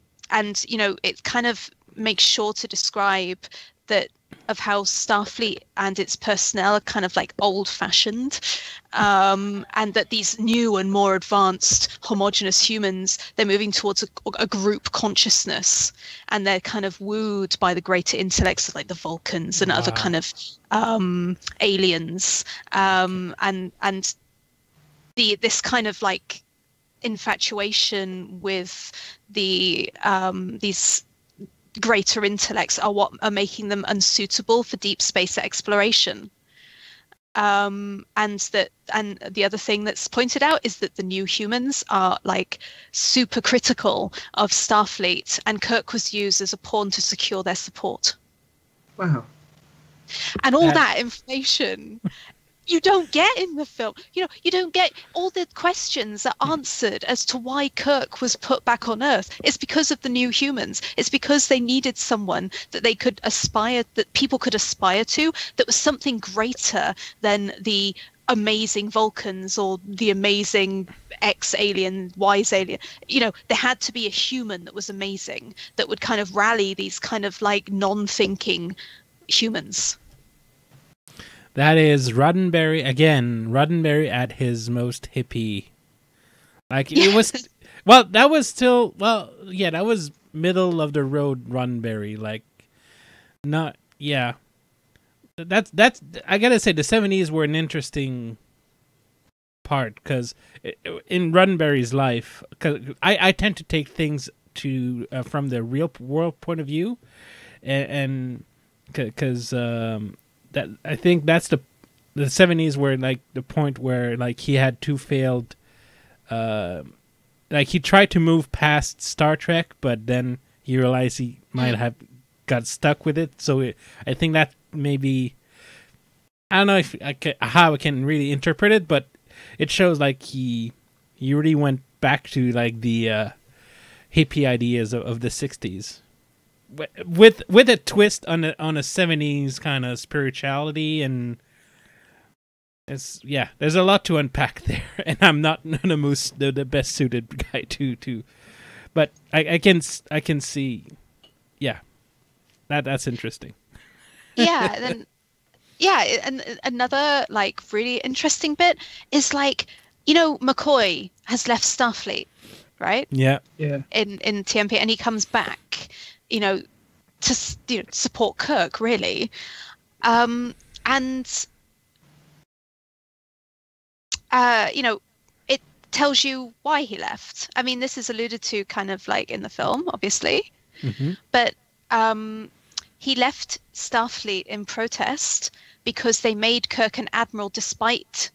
you know, it kind of makes sure to describe that of how Starfleet and its personnel are kind of like old-fashioned, and that these new and more advanced homogenous humans, they're moving towards a group consciousness, and they're kind of wooed by the greater intellects of like the Vulcans and other kind of aliens, and this kind of like infatuation with the these greater intellects are what are making them unsuitable for deep space exploration. And the other thing that's pointed out is that the new humans are like super critical of Starfleet, and Kirk was used as a pawn to secure their support. Wow. And all that information you don't get in the film. You know, you don't get all the questions are answered as to why Kirk was put back on Earth. It's because of the new humans. It's because they needed someone that they could aspire, that people could aspire to, that was something greater than the amazing Vulcans or the amazing X-alien, Y-alien. You know, there had to be a human that was amazing, that would kind of rally these kind of like non-thinking humans. That is Roddenberry again. Roddenberry at his most hippie. Like it was. Well, that was still. Well, yeah, that was middle of the road Roddenberry. Like, not. Yeah. That's. I gotta say, the 70s were an interesting part because in Roddenberry's life, because I tend to take things to from the real world point of view, and because. That I think that's the 70s were like the point where like he had two failed, like he tried to move past Star Trek, but then he realized he might have got stuck with it. So I think that maybe, I don't know how I can really interpret it, but it shows like he really went back to like the hippie ideas of the 60s. With a twist on a 70s kind of spirituality, and it's there's a lot to unpack there, and I'm not the best suited guy to but I can see that's interesting. And another like really interesting bit is like, you know, McCoy has left Starfleet, right? Yeah. In TMP, and he comes back. You know, support Kirk, really. And it tells you why he left. I mean, this is alluded to kind of like in the film, obviously, but he left Starfleet in protest because they made Kirk an admiral despite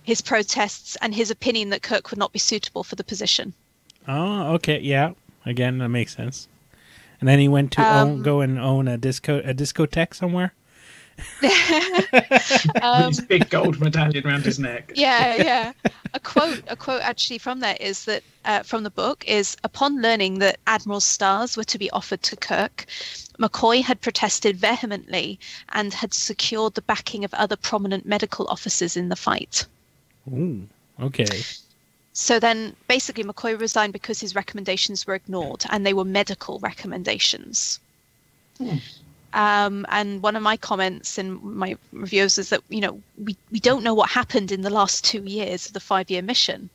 his protests and his opinion that Kirk would not be suitable for the position. Oh, okay, yeah. Again, that makes sense. And then he went to go and own a discotheque somewhere. With his big gold medallion around his neck. Yeah. A quote actually from there is that from the book is, upon learning that Admiral stars were to be offered to Kirk, McCoy had protested vehemently and had secured the backing of other prominent medical officers in the fight. Ooh, okay. So then basically McCoy resigned because his recommendations were ignored, and they were medical recommendations. And one of my comments in my reviews is that, we don't know what happened in the last 2 years of the 5-year mission.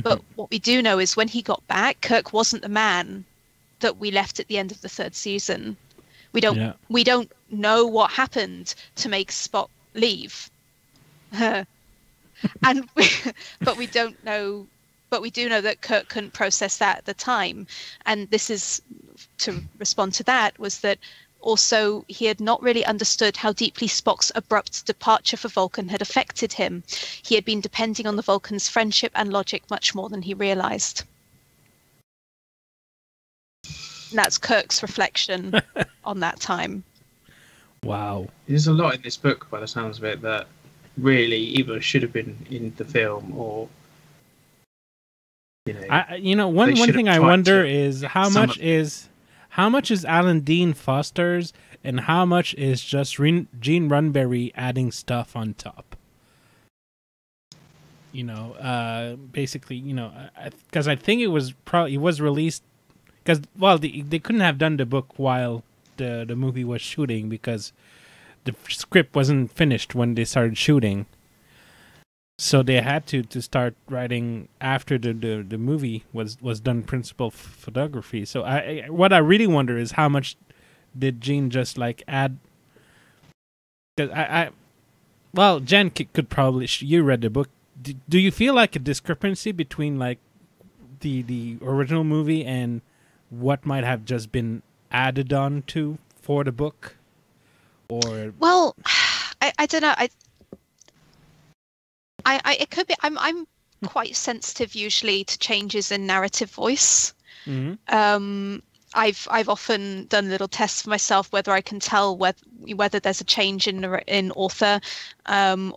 But what we do know is when he got back, Kirk wasn't the man that we left at the end of the 3rd season. We don't know what happened to make Spock leave. But we don't know. But we do know that Kirk couldn't process that at the time. And this is, to respond to that, was that also he had not really understood how deeply Spock's abrupt departure for Vulcan had affected him. He had been depending on the Vulcans' friendship and logic much more than he realized. And that's Kirk's reflection on that time. Wow. There's a lot in this book, by the sounds of it, that really either should have been in the film or... one thing I wonder is how much is Alan Dean Foster's and how much is just Gene Roddenberry adding stuff on top. Basically, because I think it was released because they couldn't have done the book while the movie was shooting because the script wasn't finished when they started shooting. So they had to start writing after the movie was done principal photography. So what I really wonder is how much did Gene just add? Because Jen could probably, you read the book. Do you feel like a discrepancy between the original movie and what might have just been added on to for the book? Or I don't know. It could be. I'm quite sensitive usually to changes in narrative voice. Mm-hmm. I've often done little tests for myself whether I can tell whether there's a change in author,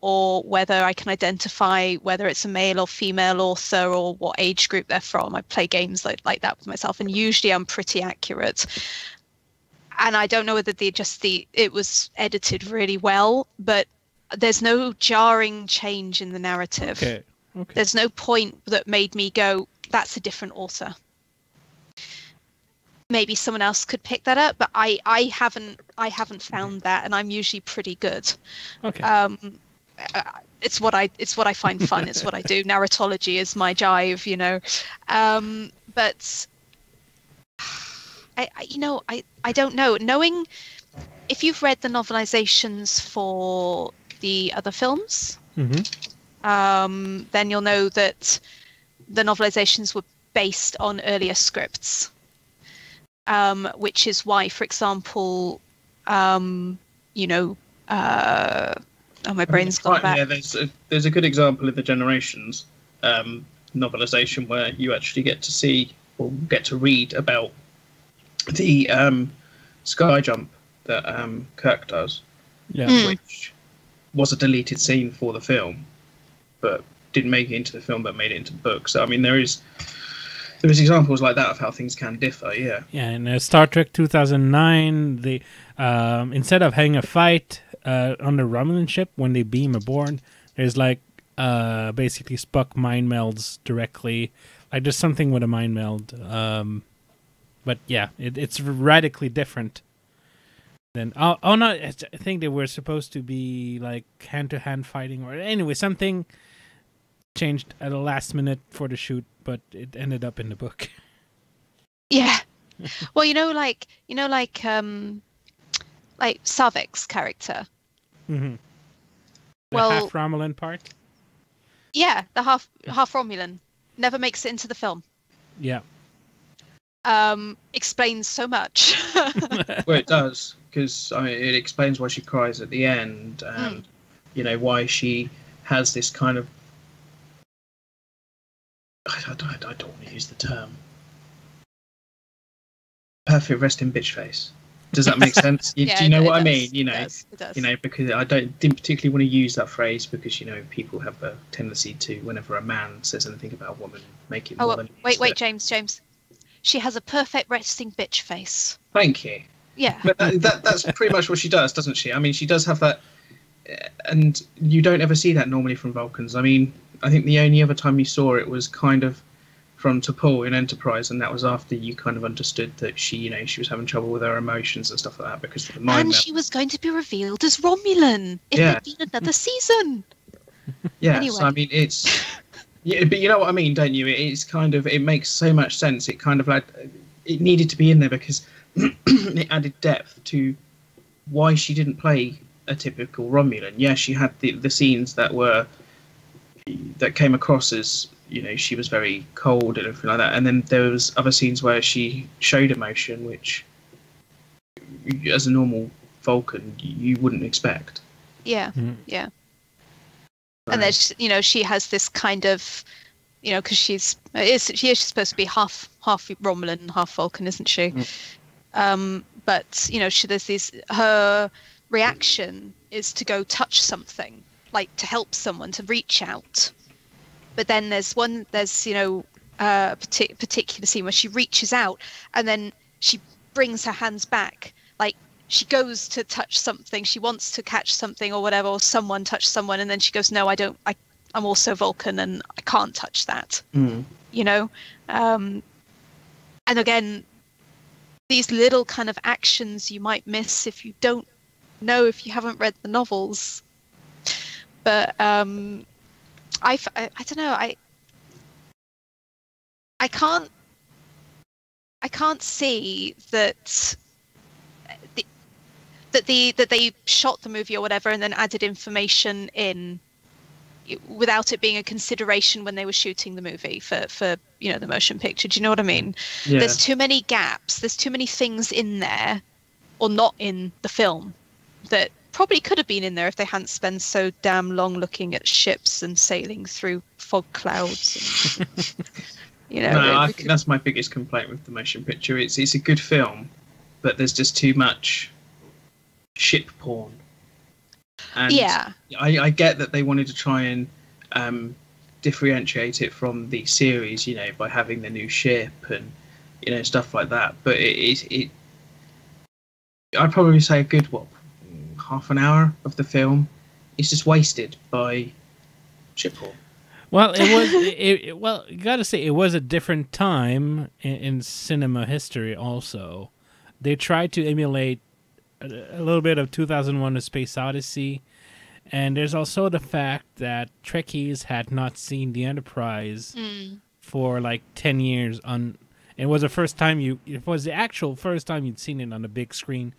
or whether I can identify whether it's a male or female author or what age group they're from. I play games like that with myself, and usually I'm pretty accurate. And I don't know whether it was edited really well, but there's no jarring change in the narrative. Okay. There's no point that made me go, that's a different author. Maybe someone else could pick that up, but I haven't found that, and I'm usually pretty good. Okay. It's what I find fun. It's what I do. Narratology is my jive, But I don't know. Knowing if you've read the novelizations for the other films, then you'll know that the novelizations were based on earlier scripts, which is why, for example, my brain's gone back. Yeah, there's a good example in the Generations novelization where you actually get to see or get to read about the sky jump that Kirk does, which was a deleted scene for the film, but didn't make it into the film, but made it into the book. So I mean, there is examples like that of how things can differ. Yeah. Yeah, in Star Trek 2009, they instead of having a fight on the Romulan ship when they beam aboard, there's basically Spock mind melds directly. There's something with a mind meld. But yeah, it's radically different. Then no, I think they were supposed to be hand-to-hand fighting, or anyway, something changed at the last minute for the shoot, but it ended up in the book. Yeah, Well, like Savik's character. Hmm. The half Well, Romulan part. yeah, the half Romulan never makes it into the film. Yeah. Explains so much. Well, it does, because I mean, it explains why she cries at the end, and why she has this kind of. I don't want to use the term. Perfect resting bitch face. Does that make sense? Yeah, do you know what I does. mean? It does. It does. Because I didn't particularly want to use that phrase because people have a tendency to, whenever a man says anything about a woman, make it more than. Wait, James. She has a perfect resting bitch face. Thank you. Yeah. But that's pretty much what she does, doesn't she? I mean, she does have that, and you don't ever see that normally from Vulcans. I mean, I think the only other time you saw it was kind of from T'Pol in Enterprise, and that was after you kind of understood that she was having trouble with her emotions and stuff like that because of the mind. And she was going to be revealed as Romulan if there'd been another season. Yeah, anyway. So, I mean, it's. Yeah, but you know what I mean, don't you? It's kind of, it makes so much sense. It kind of like, it needed to be in there because it added depth to why she didn't play a typical Romulan. Yeah, she had the scenes that came across as, she was very cold and everything like that. And then there was other scenes where she showed emotion, which as a normal Vulcan, you wouldn't expect. Yeah, yeah. And then she has this kind of, because she is supposed to be half Romulan and half Vulcan, isn't she? But there's her reaction is to go touch something, like to help someone, to reach out. But then there's a particular scene where she reaches out and then she brings her hands back, like she goes to touch something, she wants to catch something or whatever, or someone touch someone, and then she goes, no, I don't, I'm also Vulcan and I can't touch that. And again, these little kind of actions you might miss if you don't know, if you haven't read the novels. But I don't know, I can't see that they shot the movie or whatever and then added information in without it being a consideration when they were shooting the movie for the motion picture. Do you know what I mean? Yeah. There's too many gaps. There's too many things in there or not in the film that probably could have been in there if they hadn't spent so damn long looking at ships and sailing through fog clouds. And, I think that's my biggest complaint with the motion picture. It's a good film, but there's just too much ship porn. And yeah, I get that they wanted to try and differentiate it from the series, by having the new ship and stuff like that. But it I'd probably say a good half an hour of the film is just wasted by ship porn. Well, it was. Well, you got to say it was a different time in cinema history. Also, they tried to emulate a little bit of 2001: A Space Odyssey, and there's also the fact that Trekkies had not seen the Enterprise for like 10 years. It was the first time it was the actual first time you'd seen it on a big screen,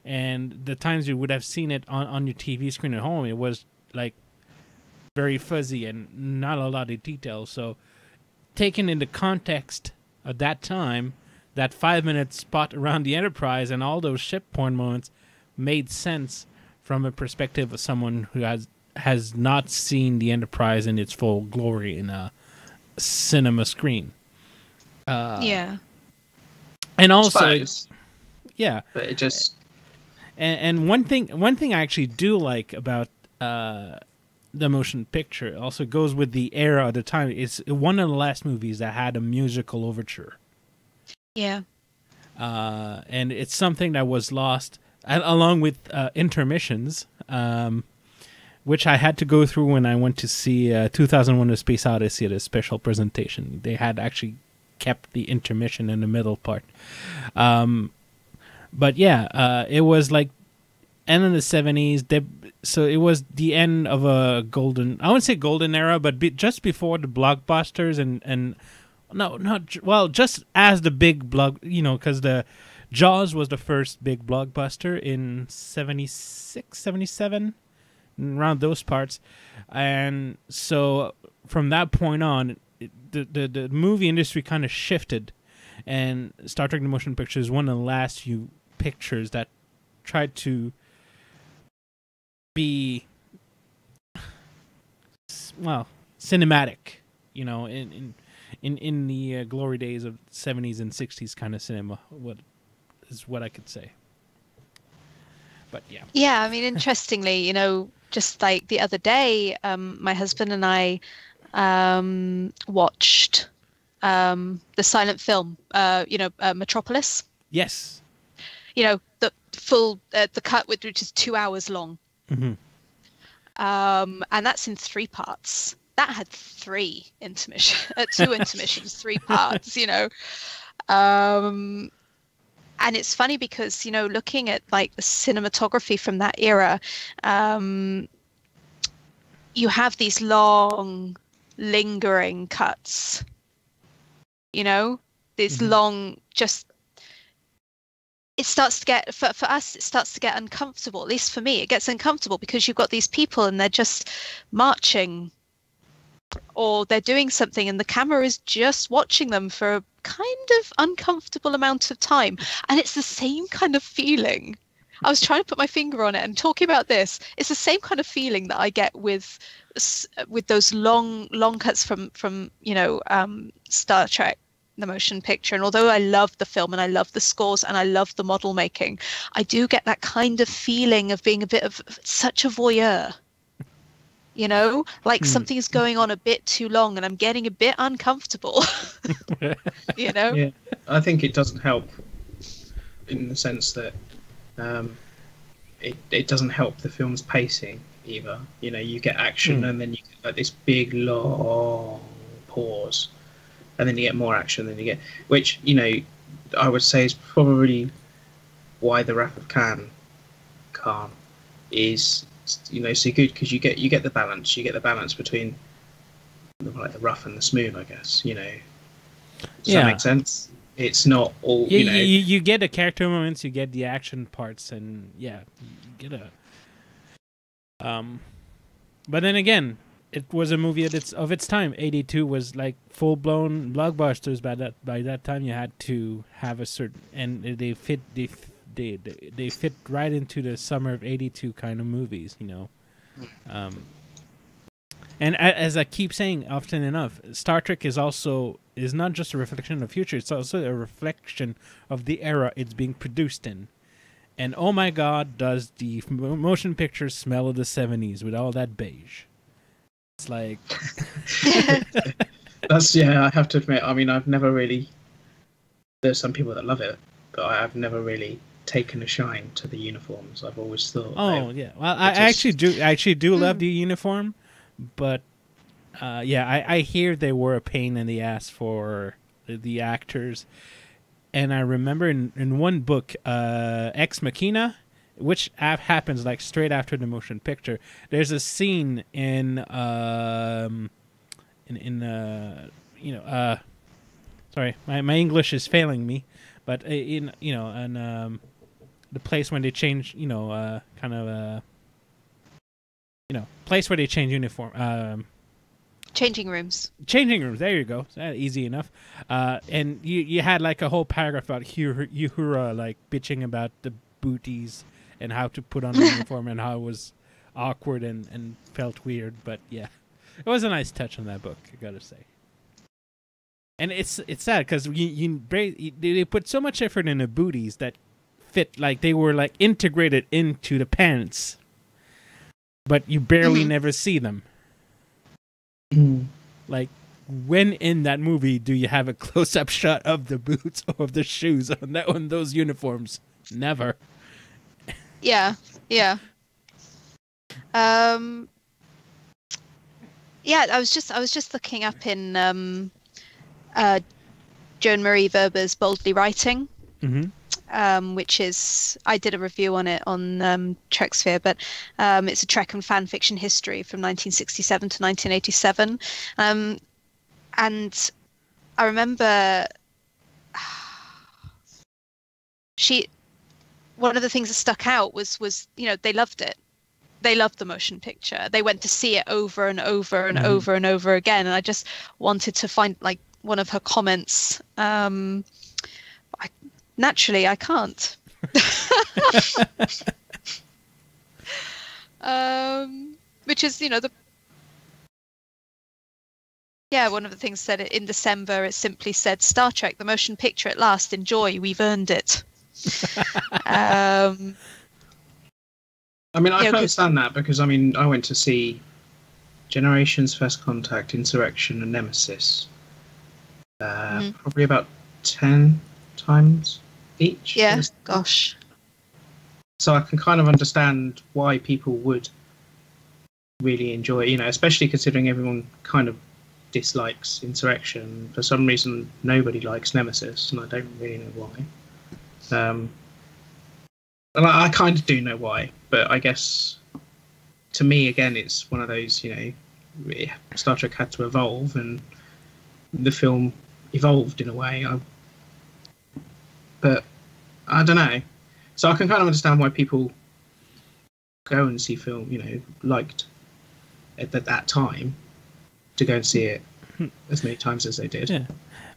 and the times you would have seen it on your TV screen at home, it was like very fuzzy and not a lot of detail. So, taken in the context of that time, that 5-minute spot around the Enterprise and all those ship porn moments made sense from a perspective of someone who has not seen the Enterprise in its full glory in a cinema screen. Yeah. And also, yeah. But it just and one thing I actually do like about the motion picture also goes with the era of the time. It's one of the last movies that had a musical overture. Yeah. And it's something that was lost along with intermissions, which I had to go through when I went to see 2001: A Space Odyssey at a special presentation. They had actually kept the intermission in the middle part. But yeah, it was like end of the 70s. So it was the end of a golden, I wouldn't say golden era, but just before the blockbusters and No, well, just as the big blog, because the Jaws was the first big blockbuster in 76, 77, around those parts. And so from that point on, the movie industry kind of shifted, and Star Trek: The Motion Picture is one of the last few pictures that tried to be, well, cinematic, in the glory days of 70s and 60s kind of cinema, what I could say. But yeah. Yeah, I mean, interestingly, just like the other day, my husband and I watched the silent film, Metropolis. Yes. The full, the cut which is 2 hours long. Mm-hmm. And that's in 3 parts. That had 2 intermissions, 3 parts, and it's funny because, looking at like the cinematography from that era, you have these long, lingering cuts, these long, just, it starts to get, for us, it starts to get uncomfortable. At least for me, it gets uncomfortable because you've got these people and they're just marching, or they're doing something and the camera is just watching them for a kind of uncomfortable amount of time. And it's the same kind of feeling. I was trying to put my finger on it and talking about this. It's the same kind of feeling that I get with those long cuts from Star Trek: The Motion Picture. And although I love the film and I love the scores and I love the model making, I do get that kind of feeling of being a bit of such a voyeur. Like something is going on a bit too long and I'm getting a bit uncomfortable. Yeah, I think it doesn't help in the sense that it doesn't help the film's pacing either. You get action and then you get like this big long pause, and then you get more action, then you get, which I would say is probably why the Wrath of Khan is so good, because you get the balance between like the rough and the smooth, I guess. Does that make sense? It's not all you get the character moments, you get the action parts, and you get but then again, it was a movie of its time. 82 was like full blown blockbusters. By that time you had to have a certain, and they fit right into the summer of 82 kind of movies, and as I keep saying often enough, Star Trek is not just a reflection of the future, it's also a reflection of the era it's being produced in. And oh my God, does the motion picture smell of the 70s with all that beige. It's like I have to admit, I mean, I've never really, there's some people that love it, but I've never really taken a shine to the uniforms. I've always thought. Oh yeah, well, I actually do love the uniform, but I hear they were a pain in the ass for the actors. And I remember in one book, Ex Machina, which happens like straight after the motion picture. There's a scene in sorry, my English is failing me, but the place when they change, place where they change uniform. Changing rooms. There you go. Easy enough. And you had like a whole paragraph about Uhura like bitching about the booties and how to put on a uniform and how it was awkward and felt weird. But yeah, it was a nice touch on that book, I gotta say. And it's sad because they put so much effort in the booties that fit, like they were like integrated into the pants, but you barely never see them. Like, when in that movie do you have a close-up shot of the boots or of the shoes on those uniforms? Never. Yeah. I was just looking up in Joan Marie Verber's Boldly Writing, which is, I did a review on it on Treksphere, but it's a Trek and fan fiction history from 1967 to 1987, and I remember one of the things that stuck out was they loved it. They loved the motion picture. They went to see it over and over and over and over again. And I just wanted to find like one of her comments. Naturally, I can't. Which is, one of the things said in December. It simply said, "Star Trek: The Motion Picture at last. Enjoy. We've earned it." I mean, I can understand that because, I mean, I went to see Generations, First Contact, Insurrection, and Nemesis probably about 10 times each. Yeah, gosh. So I can kind of understand why people would really enjoy it, especially considering everyone kind of dislikes Insurrection. For some reason, nobody likes Nemesis, and I don't really know why. And I kind of do know why, but I guess to me, again, it's one of those, Star Trek had to evolve, and the film evolved in a way. But I don't know. So I can kind of understand why people go and see film, liked at that time to go and see it as many times as they did. Yeah.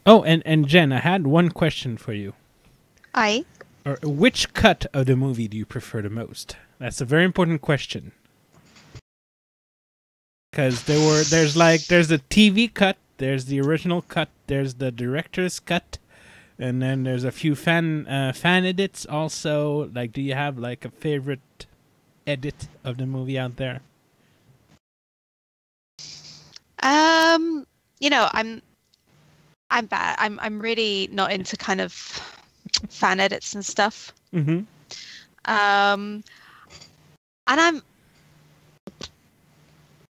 Oh, and Jen, I had one question for you. Aye. Or which cut of the movie do you prefer the most? That's a very important question. Because there's the TV cut, there's the original cut, there's the director's cut, and then there's a few fan edits also. Like, do you have like a favorite edit of the movie out there? I'm bad. I'm really not into kind of fan edits and stuff. Mm-hmm. And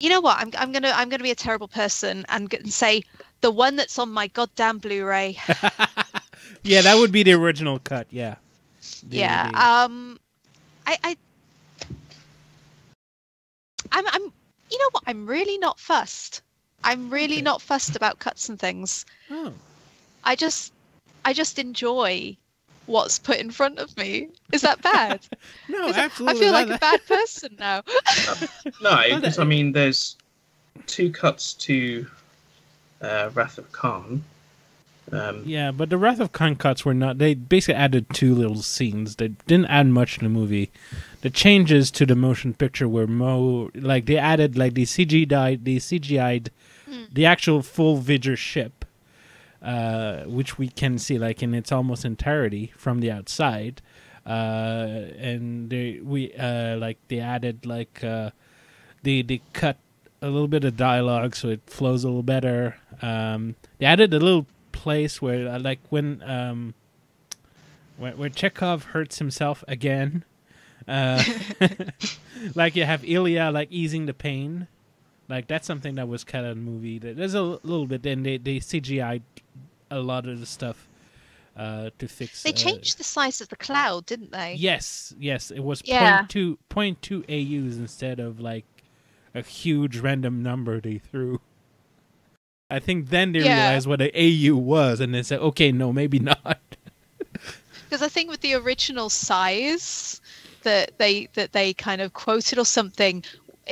you know what? I'm gonna be a terrible person and say the one that's on my goddamn Blu-ray. Yeah, that would be the original cut. Yeah. Yeah. I'm you know what? I'm really not fussed. I'm really not fussed about cuts and things. Oh. I just enjoy what's put in front of me. Is that bad? No, absolutely. I feel like a bad person now. No, because I mean, there's 2 cuts to Wrath of Khan. Yeah, but the Wrath of Khan cuts were not. They basically added 2 little scenes. They didn't add much to the movie. The changes to the motion picture were more like they added like the CGI'd the actual full Vidger ship, which we can see like in its almost entirety from the outside, and they added like they cut a little bit of dialogue so it flows a little better. They added a little place where like when Chekhov hurts himself again, like you have Ilya like easing the pain. Like, that's something that was cut out of the movie. There's a little bit, and they CGI'd a lot of the stuff to fix. They changed the size of the cloud, didn't they? Yes. It was 0.2 AUs instead of, like, a huge random number they threw. I think then they realized what an AU was, and they said, okay, no, maybe not. Because I think with the original size that they kind of quoted or something,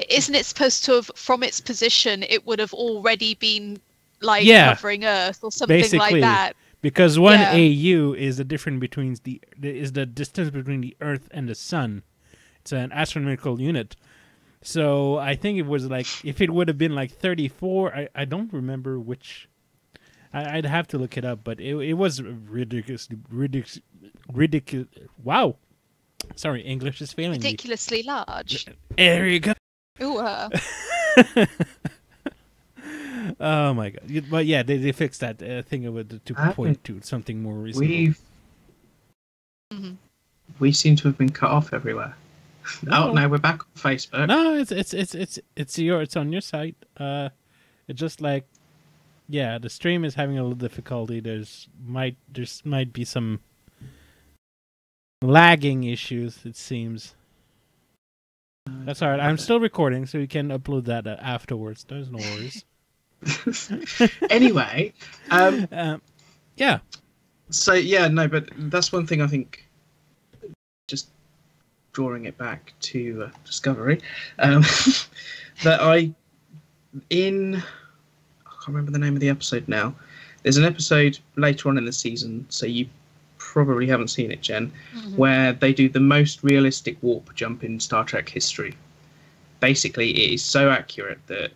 isn't it supposed to have, from its position, it would have already been like covering Earth or something basically, like that? Because one AU is the difference between the distance between the Earth and the Sun. It's an astronomical unit. So I think it was like, if it would have been like 34, I don't remember which. I'd have to look it up, but it was ridiculous. Wow. Sorry, English is failing me. Ridiculously large. There you go. Ooh. Oh my god! But yeah, they fixed that thing with the 2.2, something more reasonable. We seem to have been cut off everywhere. No. Oh no, we're back on Facebook. No, it's on your site. It's just like, yeah, the stream is having a little difficulty. There might be some lagging issues. It seems. That's all right. I'm still recording, so you can upload that afterwards. There's no worries. Anyway, Yeah. so yeah, no, but that's one thing I think. Just drawing it back to Discovery, that I can't remember the name of the episode now. There's an episode later on in the season, so you probably haven't seen it, Jen, where they do the most realistic warp jump in Star Trek history. Basically, it is so accurate that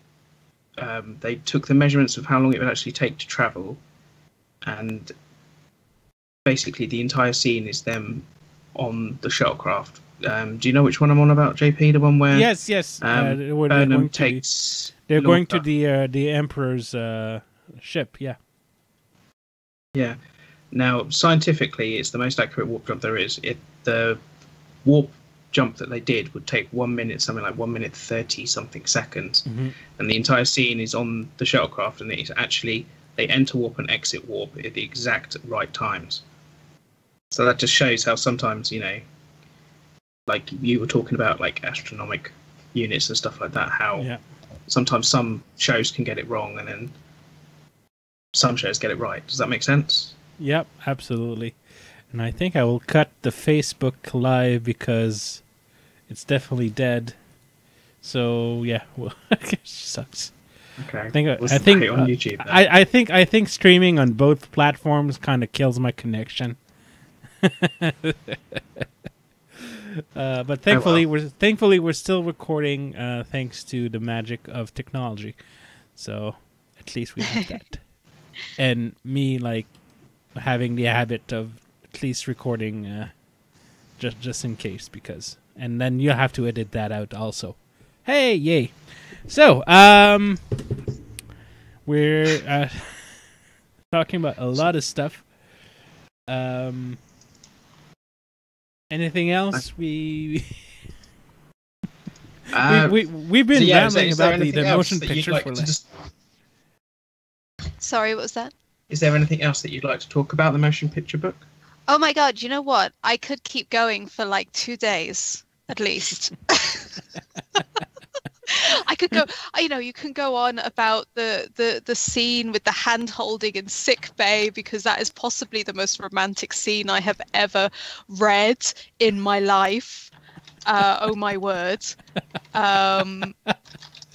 they took the measurements of how long it would actually take to travel, and basically the entire scene is them on the shuttlecraft. Do you know which one I'm on about, JP? The one where Yes. Burnham takes. They're going to the Emperor's ship. Yeah. Yeah. Now, scientifically, it's the most accurate warp jump there is. The warp jump that they did would take 1 minute, something like 1 minute 30 something seconds, and the entire scene is on the shuttlecraft, and it's actually they enter warp and exit warp at the exact right times. So that just shows how sometimes, like you were talking about, like astronomical units and stuff like that, how sometimes some shows can get it wrong and then some shows get it right. Does that make sense? Yep, absolutely. And I think I will cut the Facebook Live because it's definitely dead. So yeah, well, it sucks. Okay. I think on YouTube. I think streaming on both platforms kind of kills my connection. But thankfully, we're still recording thanks to the magic of technology. So at least we have that. And me having the habit of at least recording just in case, and then you'll have to edit that out also. Hey, yay! So we're talking about a lot of stuff. Anything else? We've been rambling about the motion picture for Sorry, what was that? Is there anything else that you'd like to talk about the motion picture book? Oh my god, you know what? I could keep going for like 2 days at least. I could go, you can go on about the scene with the hand holding in sick bay, because that is possibly the most romantic scene I have ever read in my life. Oh my word.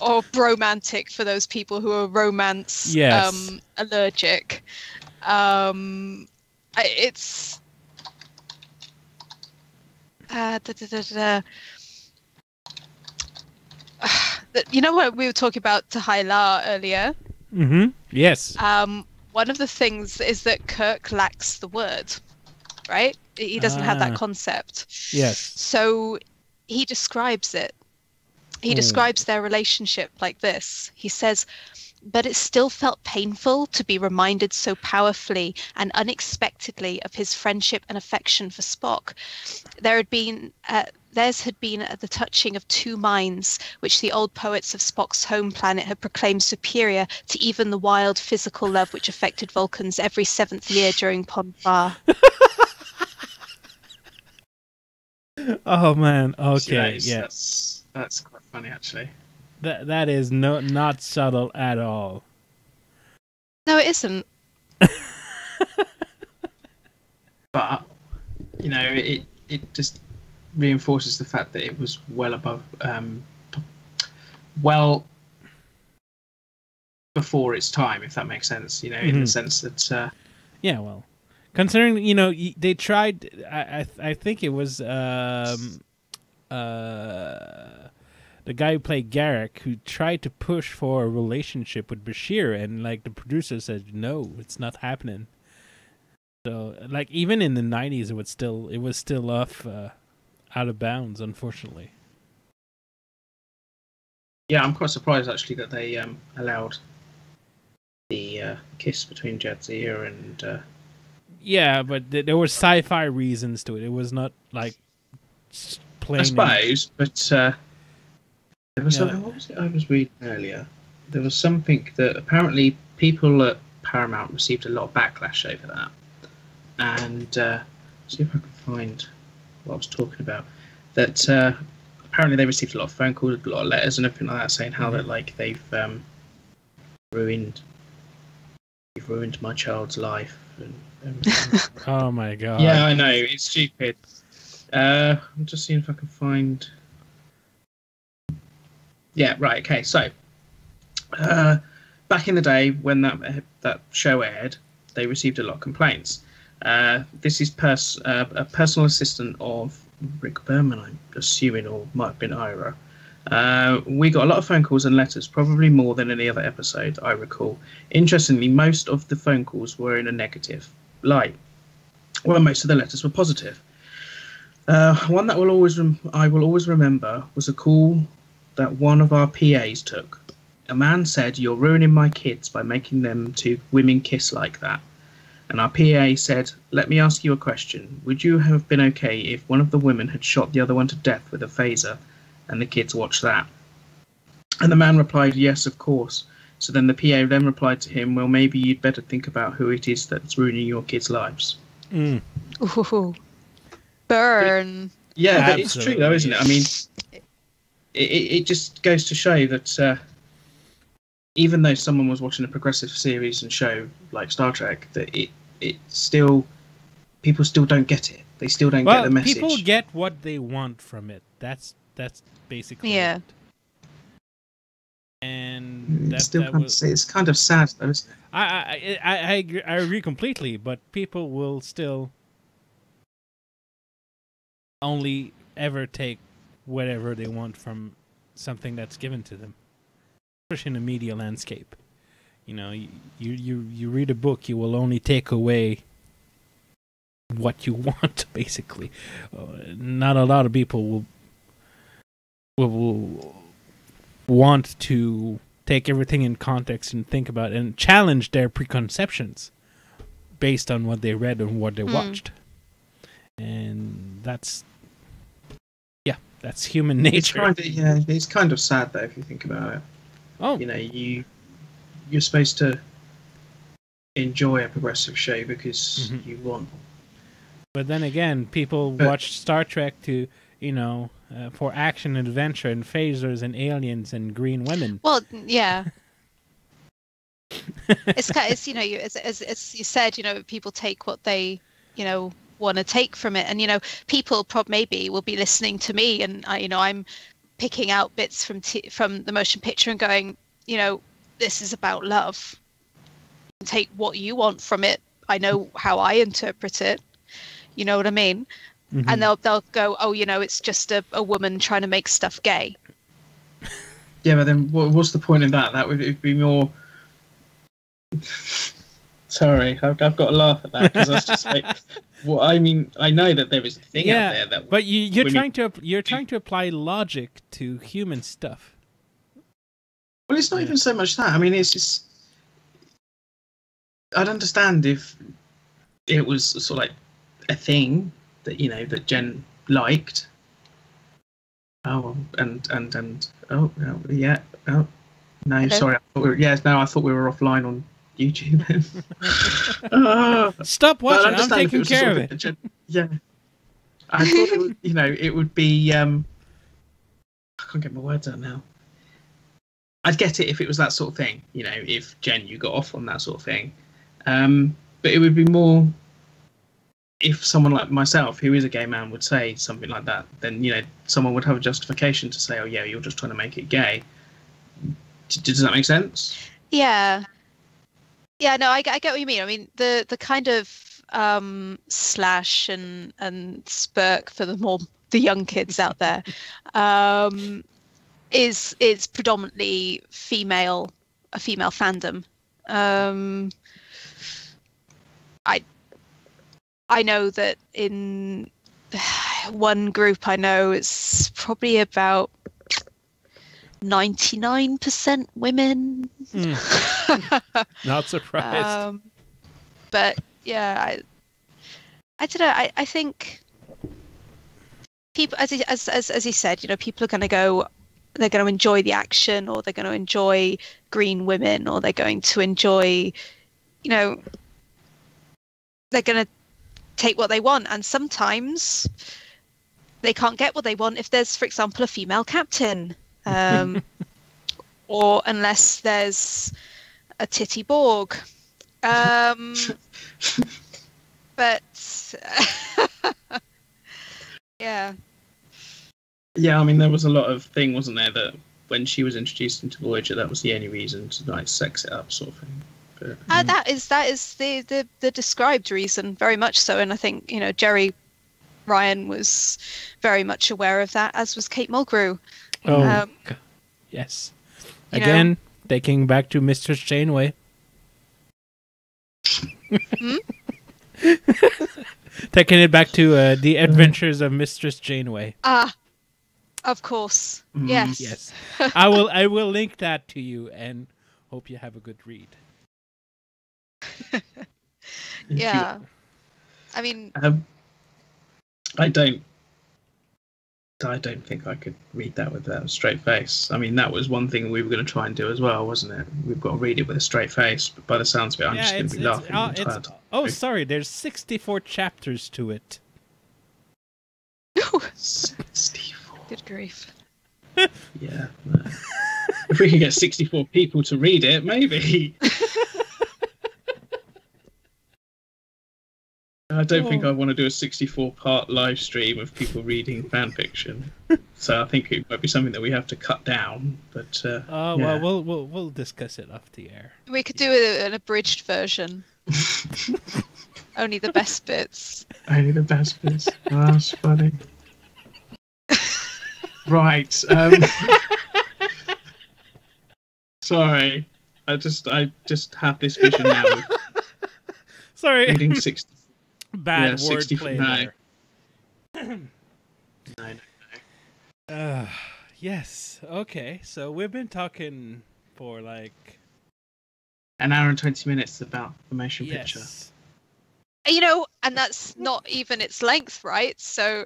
Or bromantic for those people who are romance allergic. It's you know what we were talking about Tahila earlier? Mm-hmm. Yes. One of the things is that Kirk lacks the word, right? He doesn't have that concept. Yes. So he describes it. He describes their relationship like this. He says, "But it still felt painful to be reminded so powerfully and unexpectedly of his friendship and affection for Spock. Theirs had been the touching of two minds, which the old poets of Spock's home planet had proclaimed superior to even the wild physical love which affected Vulcans every 7th year during Pon-Farr." Oh man, okay, That's quite funny actually. That is not subtle at all. No, it isn't. But it just reinforces the fact that it was well above, well before its time, if that makes sense. In the sense that. Yeah, well, considering they tried. I think it was the guy who played Garak, who tried to push for a relationship with Bashir, and the producer said no, it's not happening. So even in the 90s, it was still off out of bounds, unfortunately. Yeah, I'm quite surprised actually that they allowed the kiss between Jadzia and. Yeah, but there were sci-fi reasons to it. It was not plain. I suppose, but. There was something. What was it I was reading earlier? There was something that apparently people at Paramount received a lot of backlash over that, and see if I can find what I was talking about. That apparently they received a lot of phone calls, a lot of letters, and everything like that, saying how that they've ruined my child's life. And Oh my god. yeah, I know, it's stupid. I'm just seeing if I can find. Yeah, right. Okay, so back in the day when that show aired, they received a lot of complaints. This is a personal assistant of Rick Berman, I'm assuming, or might have been Ira. We got a lot of phone calls and letters, probably more than any other episode I recall. Interestingly, most of the phone calls were in a negative light. Well, most of the letters were positive. One that I will always remember was a call that one of our PAs took. A man said, "You're ruining my kids by making them two women kiss like that." And our PA said, "Let me ask you a question. Would you have been okay if one of the women had shot the other one to death with a phaser and the kids watched that?" And the man replied, "Yes, of course." So then the PA then replied to him, "Well, maybe you'd better think about who it is that's ruining your kids' lives." Mm. Ooh. Burn. Yeah, but it's true though, isn't it? I mean, it just goes to show that even though someone was watching a progressive series and show like Star Trek, that it still, people still don't get it. They still don't get the message. People get what they want from it. That's basically Yeah. it. And it's kind of sad though, isn't it? I agree completely, but people will still only ever take whatever they want from something that's given to them, especially in the media landscape. You know, you read a book, you will only take away what you want, basically. Not a lot of people will want to take everything in context and think about it and challenge their preconceptions based on what they read and what they watched. And that's human nature. It's kind of sad though if you think about it. Oh, you know, you're supposed to enjoy a progressive show because you want. But then again, people watch Star Trek to, for action and adventure and phasers and aliens and green women. Well, yeah. It's as you said, people take what they, want to take from it, and people maybe will be listening to me, and I'm picking out bits from the motion picture and going, this is about love. Take what you want from it. I know how I interpret it. You know what I mean? Mm-hmm. And they'll go, oh, it's just a woman trying to make stuff gay. Yeah, but then what's the point of that? That would be more. Sorry, I've got to laugh at that because that's just like. Well, I mean, I know that there is a thing out there that. But you're trying to apply logic to human stuff. Well, it's not even so much that. I mean, it's just. I'd understand if it was sort of like a thing that that Jen liked. Oh, and oh yeah, oh no, hello? Sorry, I thought we were offline on YouTube. Stop watching. I'm taking care of it. Yeah, I thought it would. It would be. I can't get my words out now. I'd get it if it was that sort of thing. If Jen, you got off on that sort of thing. But it would be more if someone like myself, who is a gay man, would say something like that. Then someone would have a justification to say, "Oh yeah, you're just trying to make it gay." Does that make sense? Yeah. Yeah, no, I get what you mean. I mean, the kind of slash and spurk for the young kids out there is predominantly a female fandom. I know that in one group I know it's probably about 99% women. Not surprised. But yeah, I don't know. I think people, as he said, people are going to go. They're going to enjoy the action, or they're going to enjoy green women, or they're going to enjoy, they're going to take what they want. And sometimes they can't get what they want if there's, for example, a female captain. Or unless there's a titty Borg. But yeah. Yeah, I mean, there was a lot of thing, wasn't there, that when she was introduced into Voyager, that was the only reason to like sex it up, sort of thing. But, That is the described reason, very much so, and I think Jerry Ryan was very much aware of that, as was Kate Mulgrew. Oh, yes. Again, taking back to Mistress Janeway. Taking it back to the adventures of Mistress Janeway. Of course. Yes. Yes. I will link that to you and hope you have a good read. Yeah. I mean, I don't think I could read that with a straight face. I mean, that was one thing we were going to try and do as well, wasn't it? We've got to read it with a straight face, but by the sounds of it, I'm just going to be laughing the entire time. Oh, sorry, there's 64 chapters to it. 64. Good grief. Yeah. If we can get 64 people to read it, maybe. I don't think I want to do a 64-part live stream of people reading fan fiction. So I think it might be something that we have to cut down. But well, we'll discuss it off the air. We could do an abridged version. Only the best bits. Only the best bits. Oh, that's funny. Right. Sorry. I just have this vision now. Sorry. Reading 60. Bad wordplay there. No. Yes. Okay. So we've been talking for like an hour and 20 minutes about the motion picture. And that's not even its length, right? So.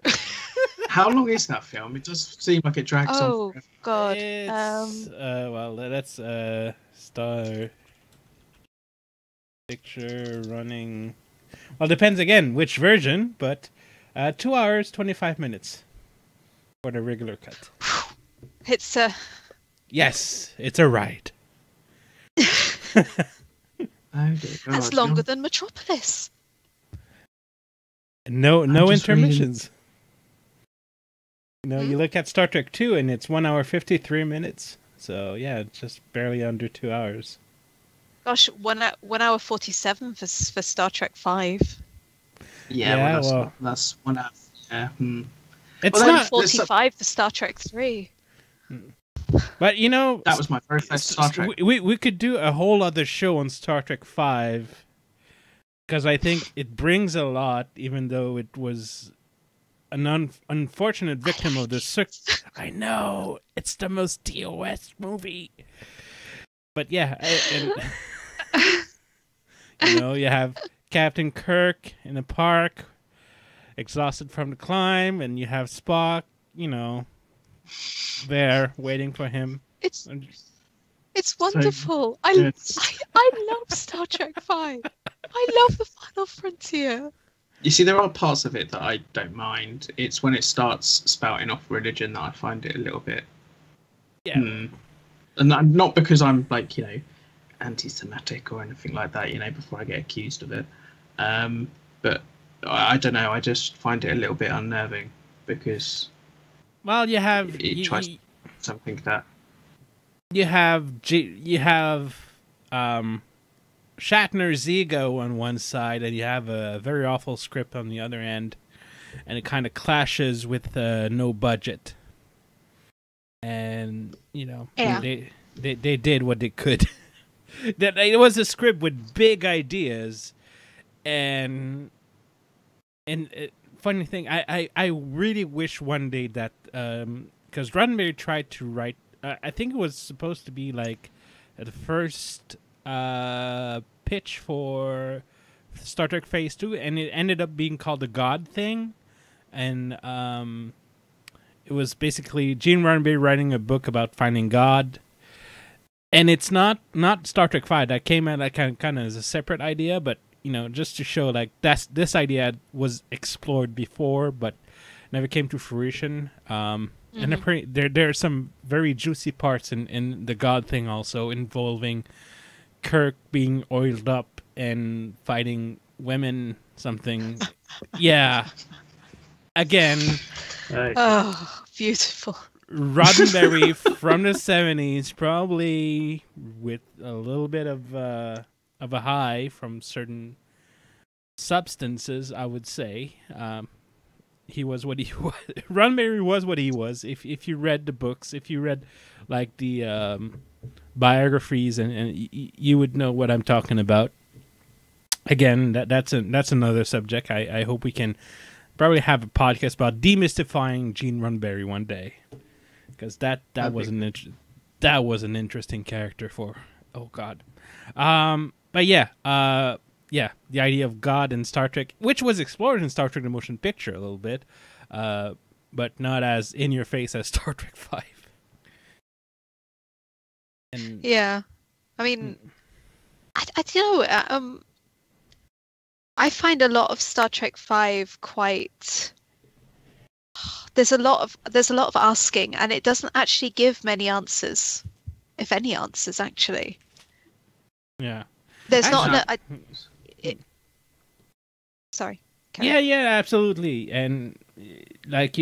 How long is that film? It does seem like it drags on. Oh God. It's, well, that's Star Picture running. Well, depends again which version, but 2 hours 25 minutes for the regular cut. It's a. Yes, it's a ride. That's longer than Metropolis. No intermissions. You look at Star Trek 2 and it's 1 hour 53 minutes. So yeah, it's just barely under 2 hours. Gosh, 1 hour 47 for Star Trek 5. Yeah, that's 1 hour. Yeah. It's not 45 for Star Trek 3. But that was my very first Star Trek. We could do a whole other show on Star Trek 5 because I think it brings a lot, even though it was an unfortunate victim of the I know it's the most TOS movie, but yeah, you have Captain Kirk in a park, exhausted from the climb, and you have Spock, there waiting for him. It's wonderful. I love Star Trek 5. I love the Final Frontier. You see, there are parts of it that I don't mind. It's when it starts spouting off religion that I find it a little bit. Yeah. And not because I'm like, anti-Semitic or anything like that, before I get accused of it. But I don't know. I just find it a little bit unnerving because. Well, you have it tries something that. You have Shatner's ego on one side, and you have a very awful script on the other end, and it kind of clashes with no budget. And they did what they could. That it was a script with big ideas, and funny thing, I really wish one day that because Roddenberry tried to write. I think it was supposed to be like the first pitch for Star Trek Phase 2, and it ended up being called the God Thing, and it was basically Gene Roddenberry writing a book about finding God, and it's not Star Trek 5 that came out kind of as a separate idea, but just to show like this idea was explored before but never came to fruition. And there are some very juicy parts in the God Thing also involving Kirk being oiled up and fighting women something. Yeah. Again, Oh, beautiful. Roddenberry from the 70s, probably with a little bit of a high from certain substances, I would say. He was what he was. Roddenberry was what he was. If you read the books, if you read like the biographies, and you would know what I'm talking about. Again, that's another subject. I hope we can probably have a podcast about demystifying Gene Roddenberry one day, because that was an interesting character for. Oh God, but yeah, the idea of God in Star Trek, which was explored in Star Trek: The Motion Picture a little bit, but not as in your face as Star Trek V. And Yeah, I mean, I don't know. I find a lot of Star Trek V quite. There's a lot of asking, and it doesn't actually give many answers, if any answers actually. yeah, There's Actually- not. Sorry. Carry on. yeah, absolutely, and like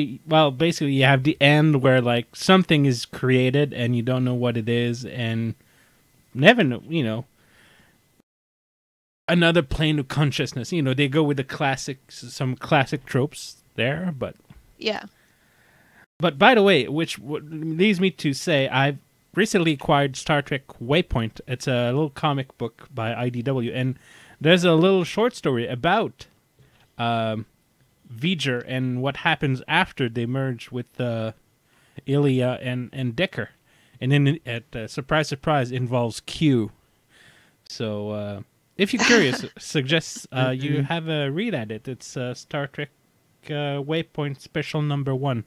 basically you have the end where like something is created and you don't know what it is, and never know, another plane of consciousness. They go with some classic tropes there, but Yeah. by the way, what leads me to say I've recently acquired Star Trek Waypoint. It's a little comic book by IDW, and there's a little short story about V'ger and what happens after they merge with Ilya and Decker, and then surprise, surprise, involves Q. So if you're curious, suggest you have a read at it. It's Star Trek Waypoint Special Number 1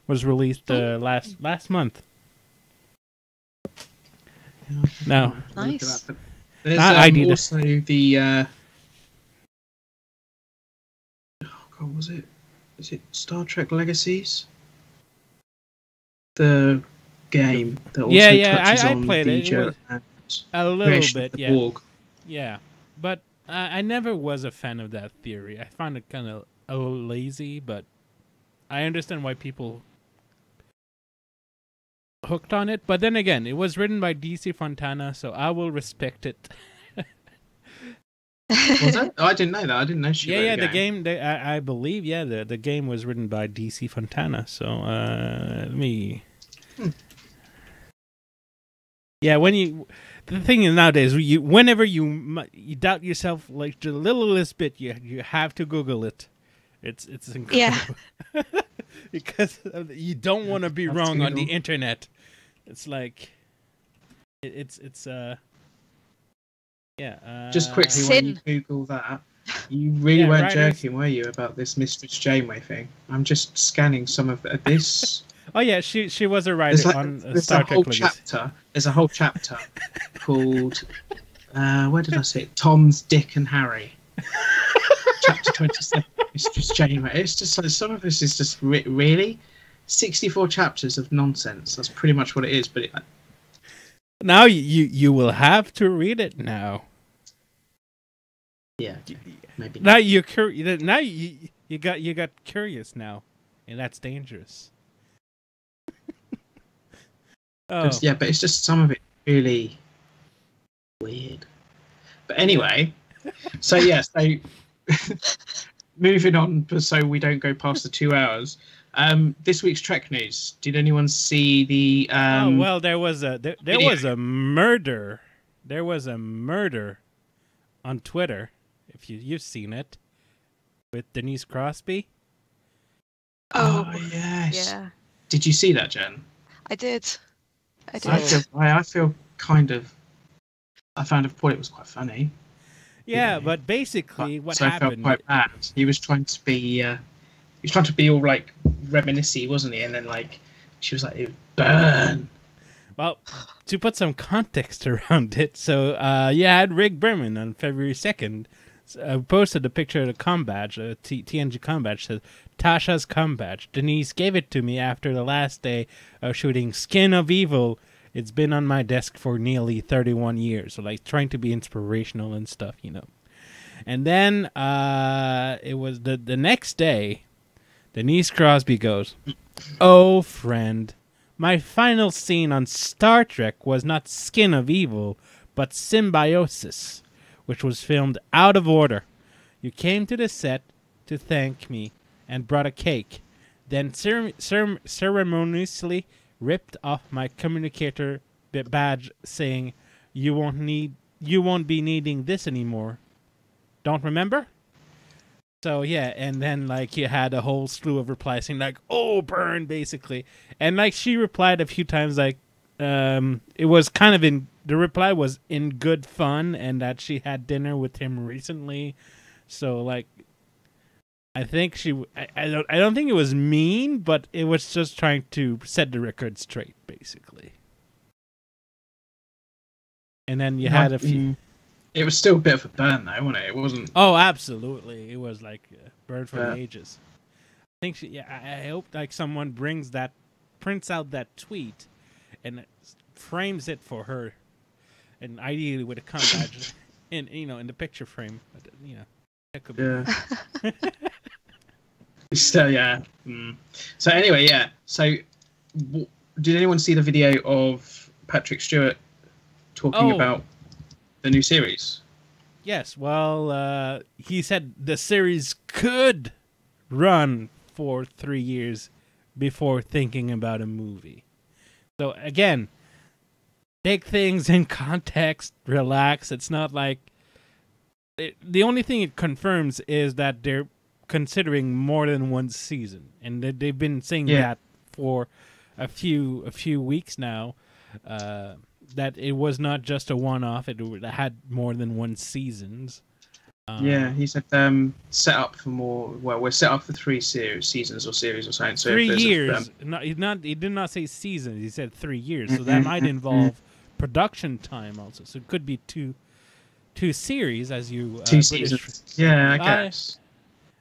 was released last month. No, Nice. There's also the. Oh God, was it? Is it Star Trek Legacies? The game that also touches I on played it. It V'ger was and a little creation of bit, the yeah. Borg. Yeah, but I never was a fan of that theory. I found it kind of a little lazy, but I understand why people hooked on it. But then again, it was written by DC Fontana, so I will respect it. Was that? Oh, I didn't know that. I didn't know she wrote Yeah, the the game. I believe, the game was written by DC Fontana. So let me. Yeah, the thing is nowadays, whenever you doubt yourself like the littlest bit, you have to Google it. It's incredible. Yeah. Because you don't want to be wrong on the internet. It's like it's yeah. Just quickly, Sin. when you Google that, you really weren't writers- joking, were you, about this Mistress Janeway thing? I'm just scanning some of this. Oh yeah, she was a writer on Star Trek Legacy. There's a whole chapter called where did I see it? Tom's, Dick, and Harry. Chapter 27. Mistress Janeway. It's just like some of this is just really 64 chapters of nonsense. That's pretty much what it is. But Now you will have to read it now. yeah, maybe. Now you're curious. Now you got curious now, and that's dangerous. Oh. Yeah, but it's just some of it really weird. But anyway, so moving on, so we don't go past the 2 hours. This week's Trek news. Did anyone see the? Well, there was a murder. There was a murder on Twitter. If you've seen it, with Denise Crosby. Oh yes. Yeah, Did you see that, Jen? I did. I feel kind of. I thought it was quite funny. Yeah, but basically, what I felt happened? quite bad. He was trying to be. He was trying to be all like reminiscent, wasn't he? And then like she was like, "Burn." Well, to put some context around it, so you had Rick Berman on February 2nd posted a picture of the comm badge, TNG comm badge, says, "Tasha's comm badge. Denise gave it to me after the last day of shooting Skin of Evil It's been on my desk for nearly 31 years. So like trying to be inspirational and stuff, you know. And then it was the next day, Denise Crosby goes, "Oh, friend, my final scene on Star Trek was not Skin of Evil, but Symbiosis, which was filmed out of order. You came to the set to thank me and brought a cake, then ceremoniously ripped off my communicator badge, saying, 'You won't be needing this anymore. Don't remember?'" So yeah, and then like you had a whole slew of replies saying like, "Oh, burn," basically, and like she replied a few times like, it was kind of the reply was in good fun, and that she had dinner with him recently, so like, I think I don't think it was mean, but it was just trying to set the record straight, basically. And then you had a few. It was still a bit of a burn, though, wasn't it? It wasn't. Oh, absolutely! It was like a burn for the ages. I think I hope like someone prints out that tweet, and frames it for her, and ideally with a cum badge, in the picture frame. That could be. So yeah. So anyway, yeah. So did anyone see the video of Patrick Stewart talking about the new series? Yes. Well, he said the series could run for 3 years before thinking about a movie. So again, take things in context, relax. It's not like the only thing it confirms is that they're considering more than one season, and they've been saying that for a few weeks now. That it was not just a one-off; it had more than one seasons. He said set up for more. Well, we're set up for 3 seasons or something. So 3 years. He did not say seasons. He said 3 years. So that might involve production time also. So it could be two series, as you 2 seasons. Yeah, I guess.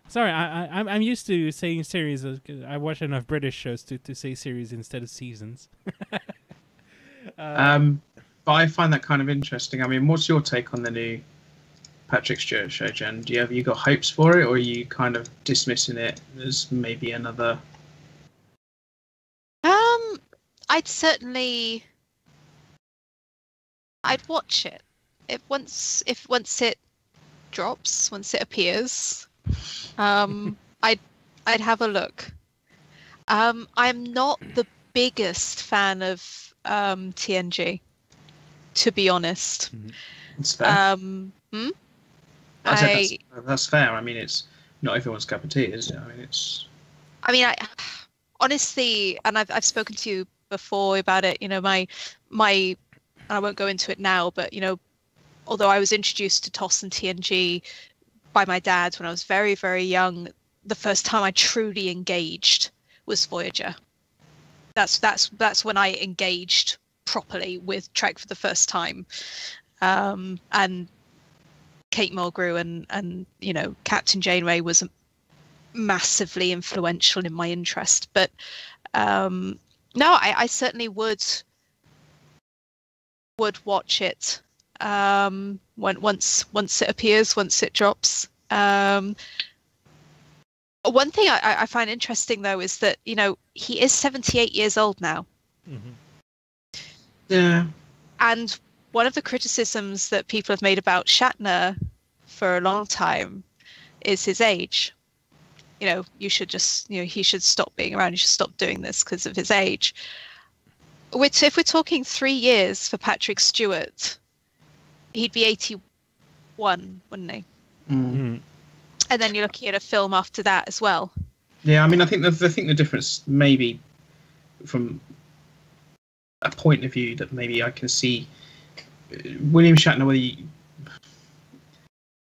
Sorry, I'm used to saying series. I watch enough British shows to say series instead of seasons. But I find that kind of interesting. I mean, what's your take on the new Patrick Stewart show, Jen? Have you got hopes for it, or are you kind of dismissing it as maybe another? I'd watch it. Once it drops, once it appears, I'd have a look. I'm not the biggest fan of TNG, to be honest. That's fair. That's fair. I mean, it's not everyone's cup of tea, is it? I honestly, and I've spoken to you before about it. My, and I won't go into it now, but although I was introduced to TOS and TNG by my dad when I was very, very young, the first time I truly engaged was Voyager. That's when I engaged properly with Trek for the first time, and Kate Mulgrew and Captain Janeway was massively influential in my interest. But no, I certainly would watch it once it appears, once it drops. One thing I find interesting though is that he is 78 years old now. Yeah. And one of the criticisms that people have made about Shatner for a long time is his age. You should just, he should stop being around. He should stop doing this because of his age. Which, if we're talking 3 years for Patrick Stewart, he'd be 81, wouldn't he? Mm-hmm. And then you're looking at a film after that as well. Yeah, I mean, I think the difference maybe from a point of view that maybe I can see, William Shatner, where he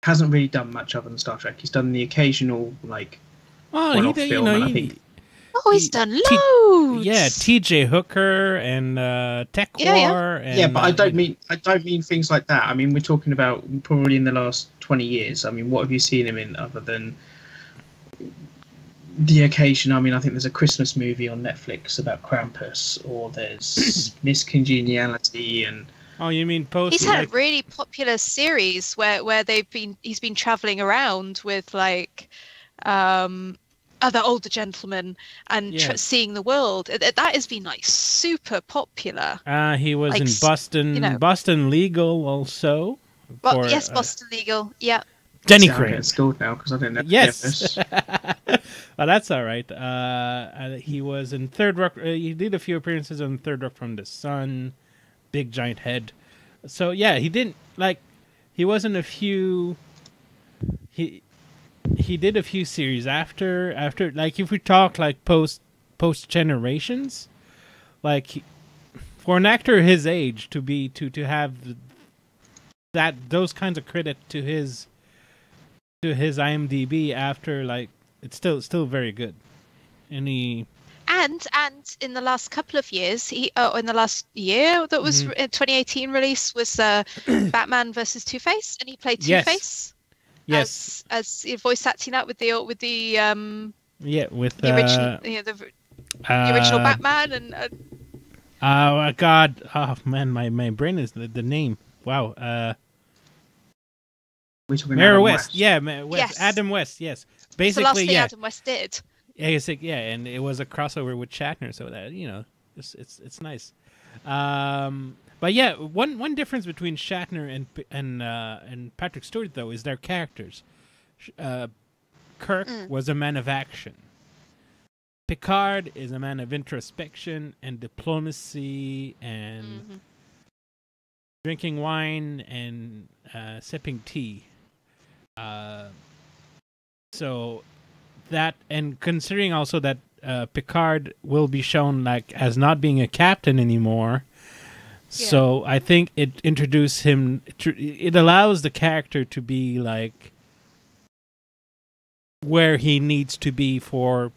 hasn't really done much other than Star Trek. He's done the occasional one-off film, and I think. Oh, he's done loads. Yeah, T.J. Hooker and Tech War. And, yeah, but I don't mean things like that. I mean, we're talking about probably in the last 20 years. I mean, what have you seen him in other than the occasion. I mean, I think there's a Christmas movie on Netflix about Krampus, or there's Miss Congeniality, and Oh, you mean post? He's had like, a really popular series where he's been traveling around with like other older gentlemen and Yes. seeing the world. That has been like super popular. He was Like, in Boston, you know. Boston Legal also. Well, for, yes, Boston Legal. Yeah. Jenny I'm getting Crane. schooled now because I didn't know Yes. this. Well, that's all right. He was in Third Rock. He did a few appearances on Third Rock from the Sun, Big Giant Head. So yeah, he didn't like. He wasn't a few. He did a few series after like if we talk like post Generations, like for an actor his age to be to have that those kinds of credit to his IMDb after, like, it's still very good. And in the last couple of years, in the last year that was 2018 release was Batman versus Two-Face, and he played Yes. Two-Face. yes, As voice acting that with the with the the original the original Batman and oh God, oh man, my brain is the name. Wow. We're talking Mayor Adam West. Yeah, West. Yes. Adam West. Yes. it's the last Basically, thing yeah. Adam West did. Yeah, and it was a crossover with Shatner, so that it's nice. But yeah, one difference between Shatner and Patrick Stewart though is their characters. Kirk was a man of action. Picard is a man of introspection and diplomacy and drinking wine and sipping tea. So that, and considering also that Picard will be shown like as not being a captain anymore, so I think it introduced him. It allows the character to be like where he needs to be for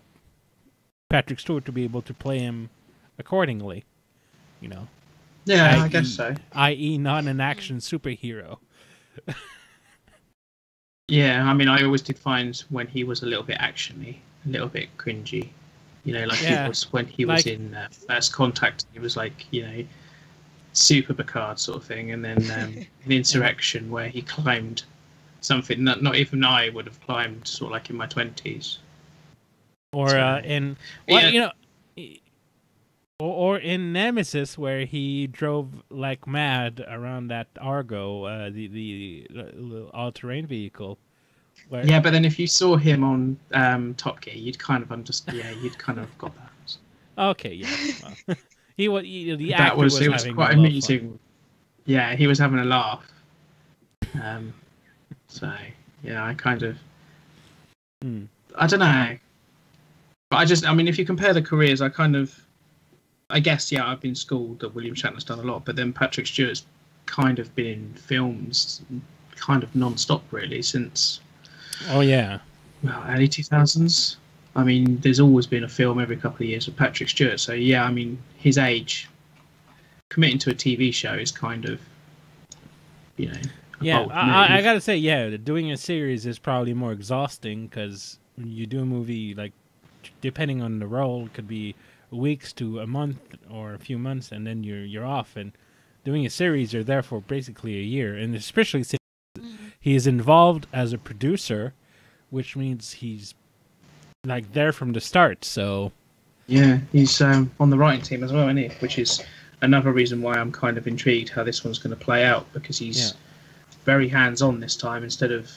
Patrick Stewart to be able to play him accordingly. Yeah, I guess so. I.e., not an action superhero. Yeah, I mean, I always did find when he was a little bit actiony, a little bit cringy. Like he was when he was in First Contact. He was like, super Picard sort of thing, and then in Insurrection where he climbed something that not even I would have climbed, sort of like in my 20s. Or or in Nemesis where he drove like mad around that Argo, the all-terrain vehicle. Yeah, but then if you saw him on Top Gear, you'd kind of understand. Yeah, you'd kind of got that. Okay, yeah. Well, the actor that was it was having quite a lot of amusing. fun. Yeah, he was having a laugh. So yeah, I kind of. I don't know. But I mean, if you compare the careers, I guess, yeah, I've been schooled that William Shatner's done a lot, but then Patrick Stewart's kind of been in films kind of non-stop, really, since... Oh, yeah. Well, early 2000s. I mean, there's always been a film every couple of years with Patrick Stewart, so yeah, I mean, his age, committing to a TV show is kind of, Yeah, I gotta say, yeah, doing a series is probably more exhausting, because when you do a movie, like, depending on the role, it could be weeks to a month or a few months, and then you're off. And doing a series, you're there for basically a year, and especially since he is involved as a producer, which means he's like there from the start. So yeah, he's on the writing team as well, isn't he? Which is another reason why I'm kind of intrigued how this one's going to play out, because he's very hands-on this time instead of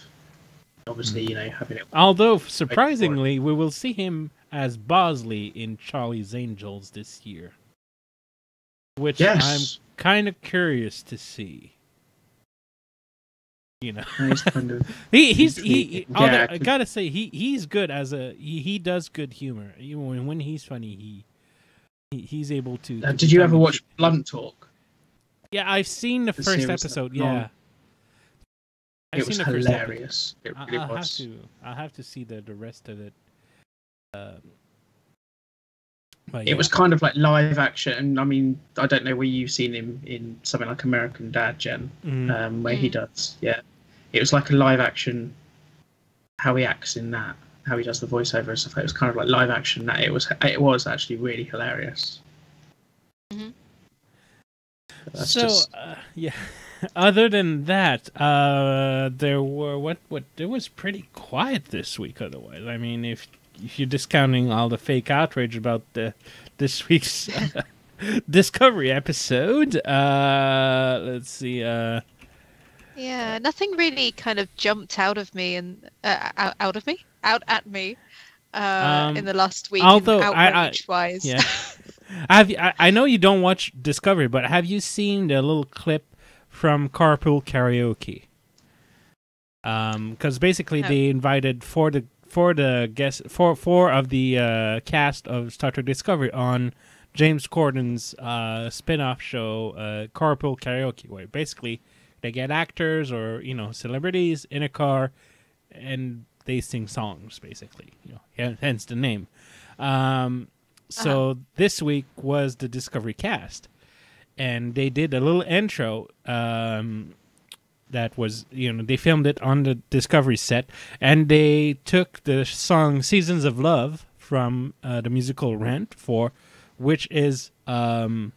obviously having it. Although surprisingly, we will see him as Bosley in Charlie's Angels this year, which I'm kind of curious to see. He's kind of I gotta say he's good as he does good humor. Even when he's funny, he's able to. Did you ever watch Blunt Talk? Yeah, I've seen the first episode. Yeah, it was hilarious. It really was. I'll have to see the rest of it. It was kind of like live action. I mean, I don't know where you've seen him in something like American Dad, Jen, where he does. Yeah, it was like a live action, how he acts in that, how he does the voiceover and stuff. It was kind of like live action. That it was actually really hilarious. Mm-hmm. Yeah. Other than that, there were it was pretty quiet this week. Otherwise, I mean, if you're discounting all the fake outrage about this week's Discovery episode, let's see. Yeah, nothing really kind of jumped out of me and out at me in the last week. Although outrage wise, yeah. I know you don't watch Discovery, but have you seen the little clip from Carpool Karaoke? Because basically they invited four of the cast of Star Trek Discovery on James Corden's spin-off show, Carpool Karaoke, where basically they get actors or celebrities in a car and they sing songs, basically. Hence the name. So this week was the Discovery cast, and they did a little intro that was, they filmed it on the Discovery set, and they took the song Seasons of Love from the musical Rent, which is, how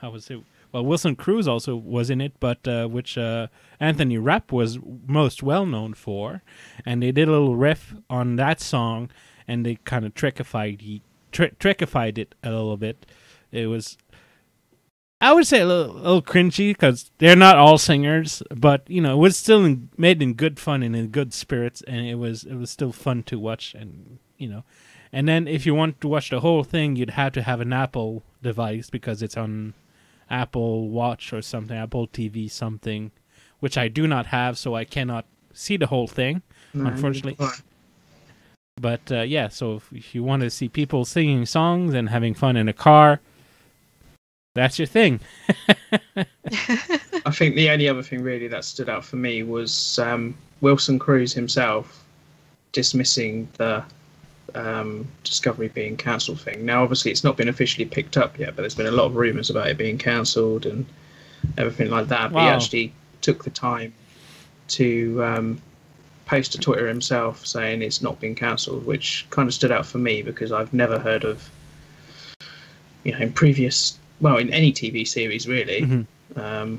was it? Well, Wilson Cruz also was in it, but which Anthony Rapp was most well known for, and they did a little riff on that song, and they kind of trickified it a little bit. It was, I would say, a little cringy because they're not all singers, but it was still made in good fun and in good spirits, and it was still fun to watch, and and then if you want to watch the whole thing, you'd have to have an Apple device because it's on Apple Watch or something, Apple TV something, which I do not have, so I cannot see the whole thing, unfortunately. But yeah, so if you want to see people singing songs and having fun in a car, that's your thing. I think the only other thing really that stood out for me was Wilson Cruz himself dismissing the Discovery being cancelled thing. Now, obviously, it's not been officially picked up yet, but there's been a lot of rumours about it being cancelled and everything like that. Wow. But he actually took the time to post to Twitter himself saying it's not been cancelled, which kind of stood out for me because I've never heard of, in any TV series really. Mm-hmm.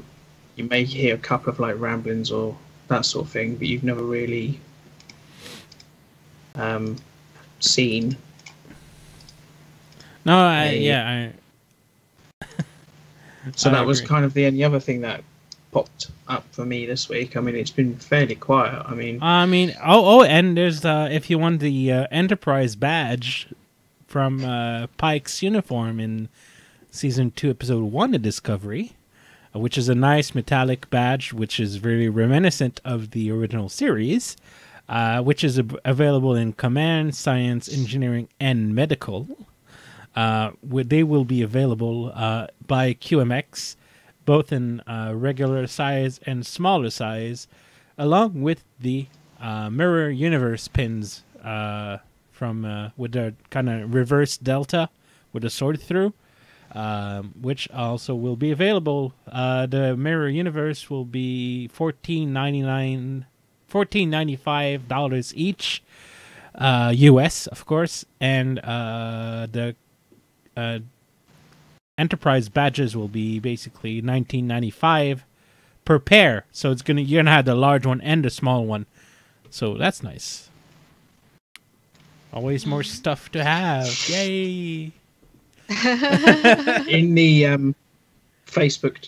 You may hear a couple of like ramblings or that sort of thing, but you've never really seen. No, So that was kind of the only other thing that popped up for me this week. I mean, it's been fairly quiet. And there's if you want the Enterprise badge from Pike's uniform in season 2, episode 1 of Discovery, which is a nice metallic badge, which is very reminiscent of the original series. Which is available in Command, Science, Engineering, and Medical. They will be available by QMX, both in regular size and smaller size, along with the Mirror Universe pins from with the kind of reverse delta with a sword through, which also will be available. The Mirror Universe will be $14.95 each, US, of course, and the Enterprise badges will be basically $19.95 per pair. So you're gonna have the large one and the small one. So that's nice. Always more stuff to have. Yay! In the Facebook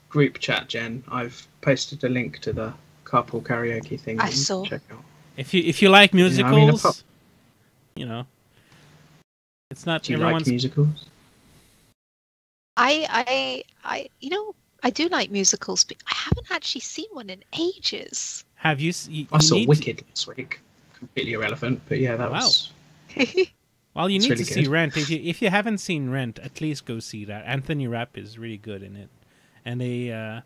group chat, Jen, I've posted a link to the Carpool Karaoke thing. I saw. Check out. If you like musicals, it's not. Do you like musicals? I do like musicals, but I haven't actually seen one in ages. Have you? I saw Wicked last week. Completely irrelevant, but yeah, that was. Well, you need really to good. see Rent. If you haven't seen Rent, at least go see that. Anthony Rapp is really good in it, and they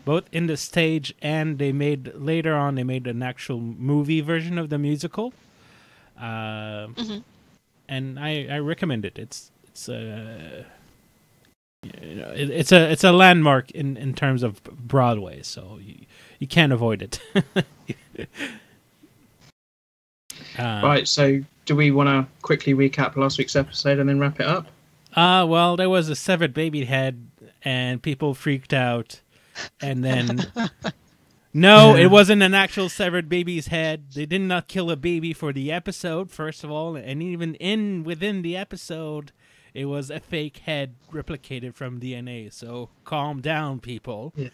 both in the stage and later on they made an actual movie version of the musical. And I recommend it. It's a landmark in terms of Broadway, so you can't avoid it. Right, so do we want to quickly recap last week's episode and then wrap it up? Well, there was a severed baby head, and people freaked out, and then no, it wasn't an actual severed baby's head. They did not kill a baby for the episode, first of all, and even within the episode, it was a fake head replicated from DNA. So calm down, people. Yeah.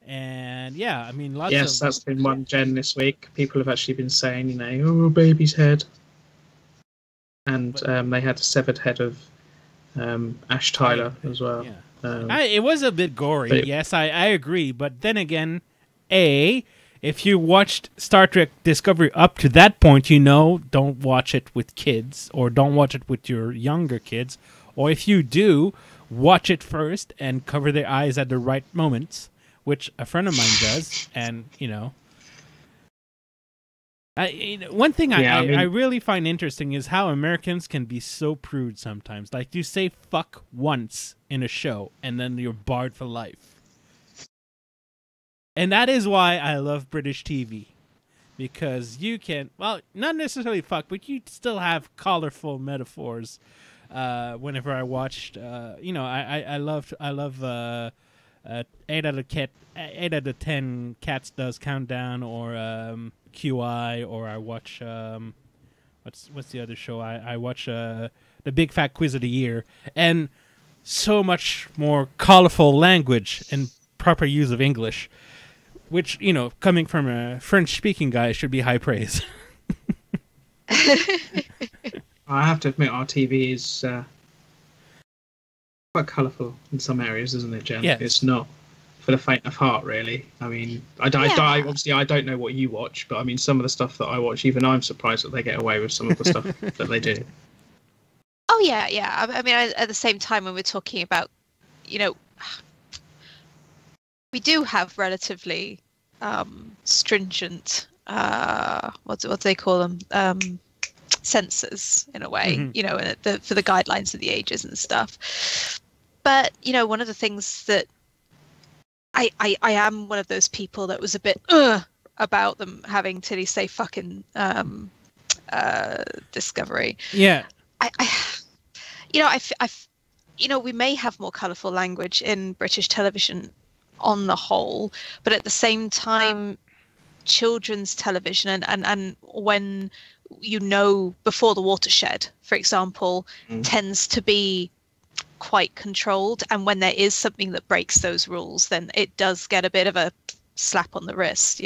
And yeah, I mean, Yes, that's been one Jen this week. People have actually been saying, oh, baby's head. And they had a severed head of Ash Tyler as well. Yeah. It was a bit gory, yes, I agree. But then again, if you watched Star Trek Discovery up to that point, don't watch it with kids, or don't watch it with your younger kids. Or if you do, watch it first and cover their eyes at the right moments, which a friend of mine does. And, one thing I really find interesting is how Americans can be so prude sometimes. Like, you say fuck once in a show, and then you're barred for life. And that is why I love British TV. Because you can, well, not necessarily fuck, but you still have colorful metaphors. Whenever I watched, I love 8 out of 10 Cats Does Countdown, or QI, or I watch what's the other show? I watch The Big Fat Quiz of the Year, and so much more colorful language and proper use of English, which, coming from a French-speaking guy, should be high praise. I have to admit, our TV is quite colourful in some areas, isn't it, Jen? Yeah. It's not for the faint of heart, really. I mean, obviously I don't know what you watch, but I mean, some of the stuff that I watch, even I'm surprised that they get away with some of the stuff that they do. Oh, yeah. I mean, at the same time, when we're talking about, we do have relatively stringent, what do they call them? Censors, in a way, for the guidelines of the ages and stuff. But, one of the things that I am one of those people that was a bit about them having to say fucking Discovery. Yeah. We may have more colourful language in British television on the whole, but at the same time, children's television and when before the watershed, for example, tends to be quite controlled, and when there is something that breaks those rules, then it does get a bit of a slap on the wrist.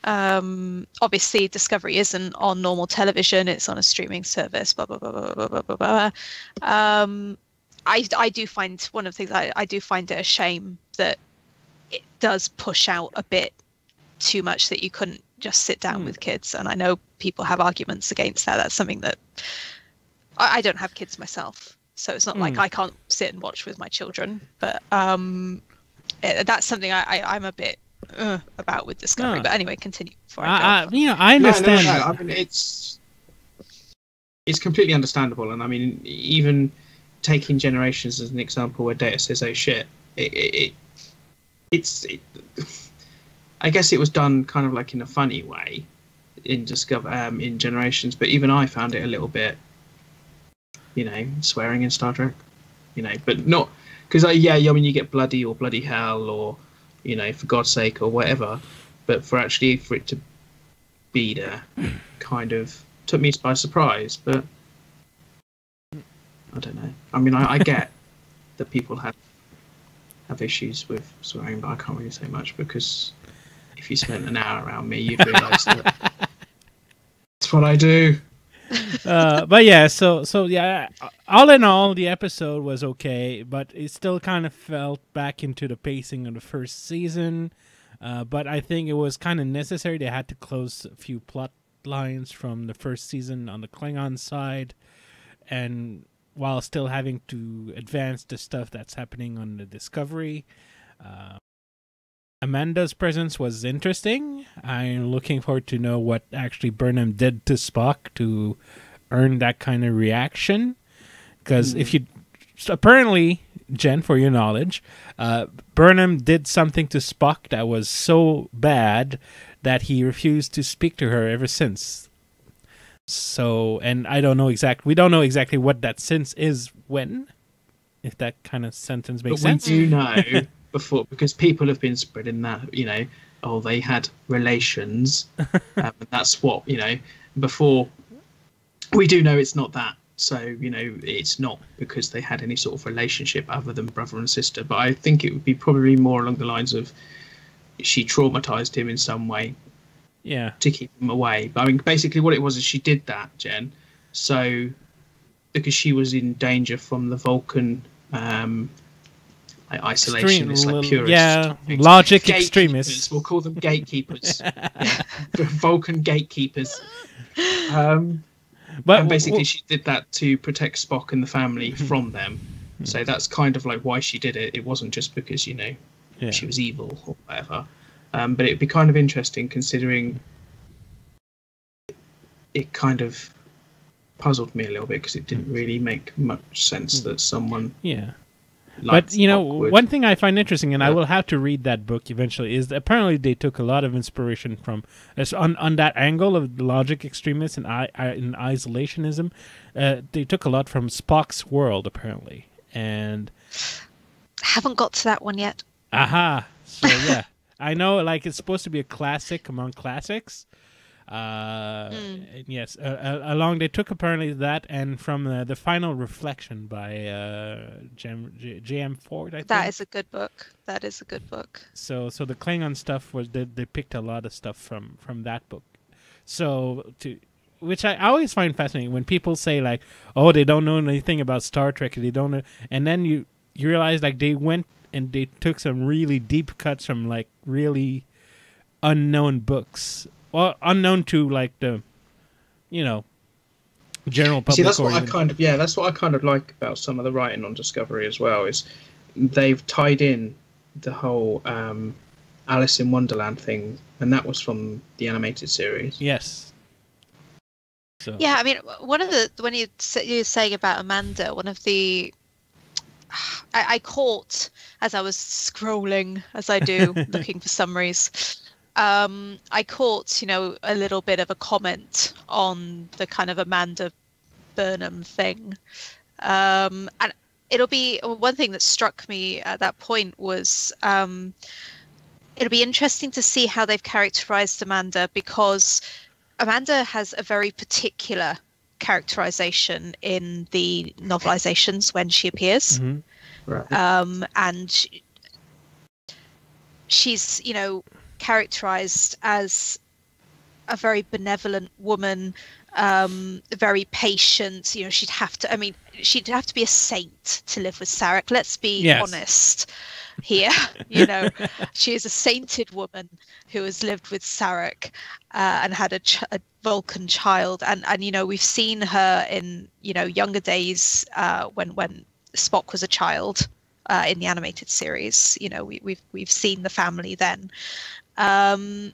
Obviously Discovery isn't on normal television, it's on a streaming service, blah blah blah blah blah blah blah. I do find one of the things I do find it a shame that it does push out a bit too much, that you couldn't just sit down with kids. And I know people have arguments against that. That's something that I don't have kids myself, so it's not like I can't sit and watch with my children, but that's something I'm a bit about with Discovery. But anyway, continue before I go. I understand. No. I mean, it's completely understandable, and I mean, even taking Generations as an example, where Data says, "Oh shit," it's I guess it was done kind of like in a funny way in in Generations, but even I found it a little bit, swearing in Star Trek, but not because I mean, you get bloody or bloody hell or for God's sake or whatever, but for it to be there kind of took me by surprise. But I don't know. I mean, I get that people have issues with swearing, but I can't really say much, because if you spent an hour around me, you'd realise that that's what I do. But yeah, so yeah, all in all, the episode was okay, but it still kind of fell back into the pacing of the first season. But I think it was kind of necessary. They had to close a few plot lines from the first season on the Klingon side, and while still having to advance the stuff that's happening on the Discovery. Amanda's presence was interesting. I'm looking forward to know what actually Burnham did to Spock to earn that kind of reaction. Because apparently, Jen, for your knowledge, Burnham did something to Spock that was so bad that he refused to speak to her ever since. So, and I don't know exactly. We don't know exactly what that since is when. If that kind of sentence makes sense. But we do know before, because people have been spreading that, oh, they had relations, and that's what, before. We do know it's not that. So, it's not because they had any sort of relationship other than brother and sister. But I think it would be probably more along the lines of she traumatized him in some way. Yeah. To keep him away. But I mean, basically what it was is she did that, Jen. So, because she was in danger from the Vulcan isolationists, like purists. Yeah, logic extremists. We'll call them gatekeepers. Yeah. Vulcan gatekeepers. And basically she did that to protect Spock and the family from them. So that's kind of like why she did it. It wasn't just because, she was evil or whatever. But it'd be kind of interesting considering it kind of puzzled me a little bit because it didn't really make much sense that someone... Yeah. But, one thing I find interesting, and I will have to read that book eventually, is that apparently they took a lot of inspiration from, on that angle of logic extremists and isolationism, they took a lot from Spock's world, apparently. And... Haven't got to that one yet. Aha! So, yeah. I know, it's supposed to be a classic among classics. Yes, along they took apparently that, and from the Final Reflection by J.M. Ford. I think that is a good book. That is a good book. So the Klingon stuff was they picked a lot of stuff from that book. So which I always find fascinating when people say like, oh, they don't know anything about Star Trek, they don't know, and then you realize like they went and they took some really deep cuts from like really unknown books. Well, unknown to like the, general public. See, that's what that's what I kind of like about some of the writing on Discovery as well. Is they've tied in the whole Alice in Wonderland thing, and that was from the animated series. Yes. So. Yeah, I mean, one of the when you were saying about Amanda, one of the I caught as I was scrolling, as I do, looking for summaries. I caught, a little bit of a comment on the kind of Amanda Burnham thing. And it'll be one thing that struck me at that point was it'll be interesting to see how they've characterized Amanda, because Amanda has a very particular characterization in the novelizations when she appears. Mm-hmm. Right. And she's, characterized as a very benevolent woman, very patient. She'd have to be a saint to live with Sarek. Let's be honest here. She is a sainted woman who has lived with Sarek and had a Vulcan child, and we've seen her in younger days when Spock was a child in the animated series. We've seen the family then. And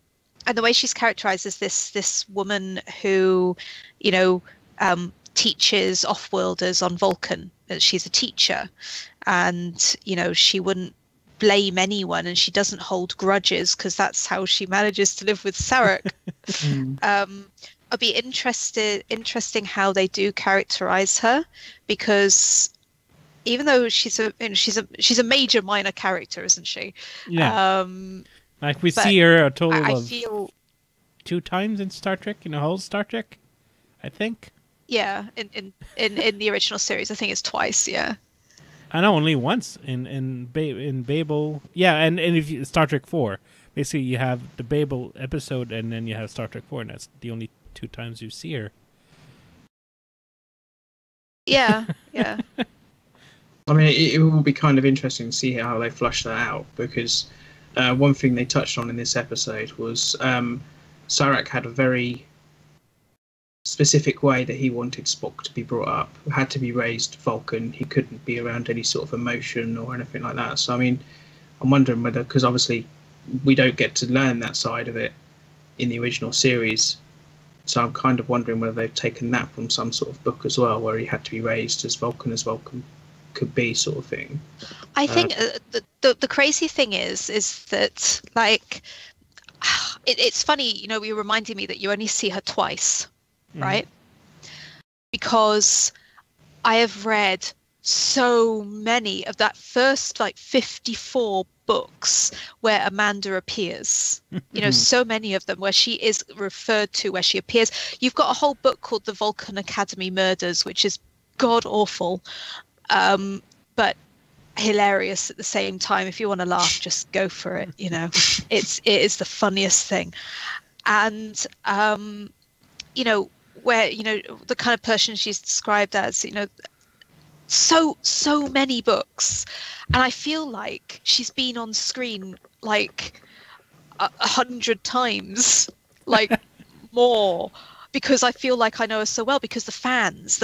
the way she's characterized as this woman who, teaches off-worlders on Vulcan. She's a teacher, and she wouldn't blame anyone, and she doesn't hold grudges because that's how she manages to live with Sarek. I'd be interesting how they do characterize her, because even though she's a major minor character, isn't she? Yeah. Like we see her a total of 2 times in Star Trek, in the whole Star Trek, I think. Yeah, in the original series, I think it's twice. Yeah. I know only once in Babel. Yeah, and if you, Star Trek 4, basically you have the Babel episode, and then you have Star Trek 4, and that's the only 2 times you see her. Yeah, yeah. I mean, it will be kind of interesting to see how they flush that out, because one thing they touched on in this episode was Sarek had a very specific way that he wanted Spock to be brought up. Had to be raised Vulcan. He couldn't be around any sort of emotion or anything like that. So, I mean, I'm wondering whether, because obviously we don't get to learn that side of it in the original series. So I'm kind of wondering whether they've taken that from some sort of book as well, where he had to be raised as Vulcan could be, sort of thing. I think the crazy thing is that, like, it's funny, you reminded me that you only see her twice, right? because I have read so many of that first like 54 books where Amanda appears. You know, so many of them where she is referred to, where she appears. You've got a whole book called The Vulcan Academy Murders, which is god awful, but hilarious at the same time. If you want to laugh, just go for it. You know, it is the funniest thing. And you know, where, you know, the kind of person she's described as, you know, so many books, and I feel like she's been on screen like 100 times, like more, because I feel like I know her so well, because the fans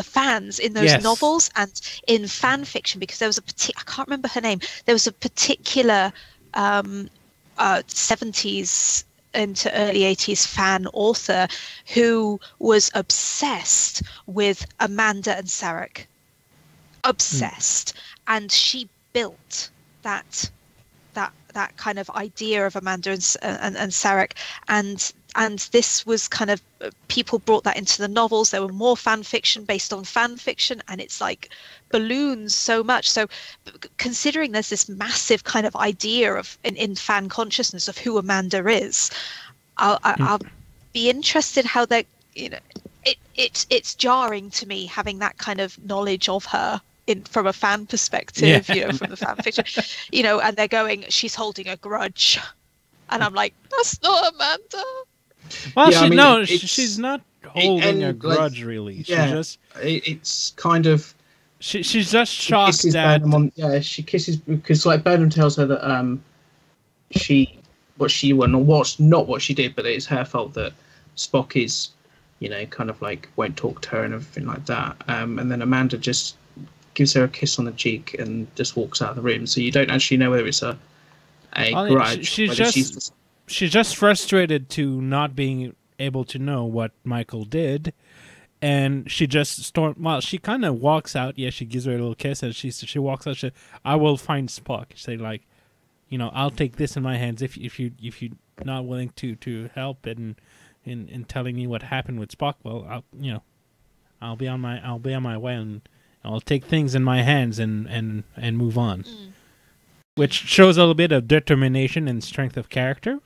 in those Yes. novels and in fan fiction, because there was I can't remember her name, there was a particular 70s into early 80s fan author who was obsessed with Amanda and Sarek. Obsessed. And she built that kind of idea of Amanda and Sarek, and this was kind of, people brought that into the novels. There were more fan fiction based on fan fiction, and it's like balloons so much. So considering there's this massive kind of idea of in fan consciousness of who Amanda is, I'll be interested how they, you know, it's jarring to me having that kind of knowledge of her from a fan perspective, you know, from the fan fiction, you know, and they're going, she's holding a grudge, and I'm like, that's not Amanda. Well, Yeah, I mean, she's not holding a grudge, really. Yeah, She just, it's kind of, she's just she shocked kisses that. Burnham she kisses, because like Burnham tells her that what's not what she did, but it's her fault that Spock is, you know, kind of like won't talk to her and everything like that. And then Amanda just gives her a kiss on the cheek and just walks out of the room. So you don't actually know whether it's a grudge. She's just frustrated to not being able to know what Michael did, and she just she kind of walks out. Yeah, she gives her a little kiss, and she walks out. I will find Spock. She say, like, you know, I'll take this in my hands if you're not willing to help in telling me what happened with Spock. Well, I'll be on my way, and I'll take things in my hands and move on. Which shows a little bit of determination and strength of character.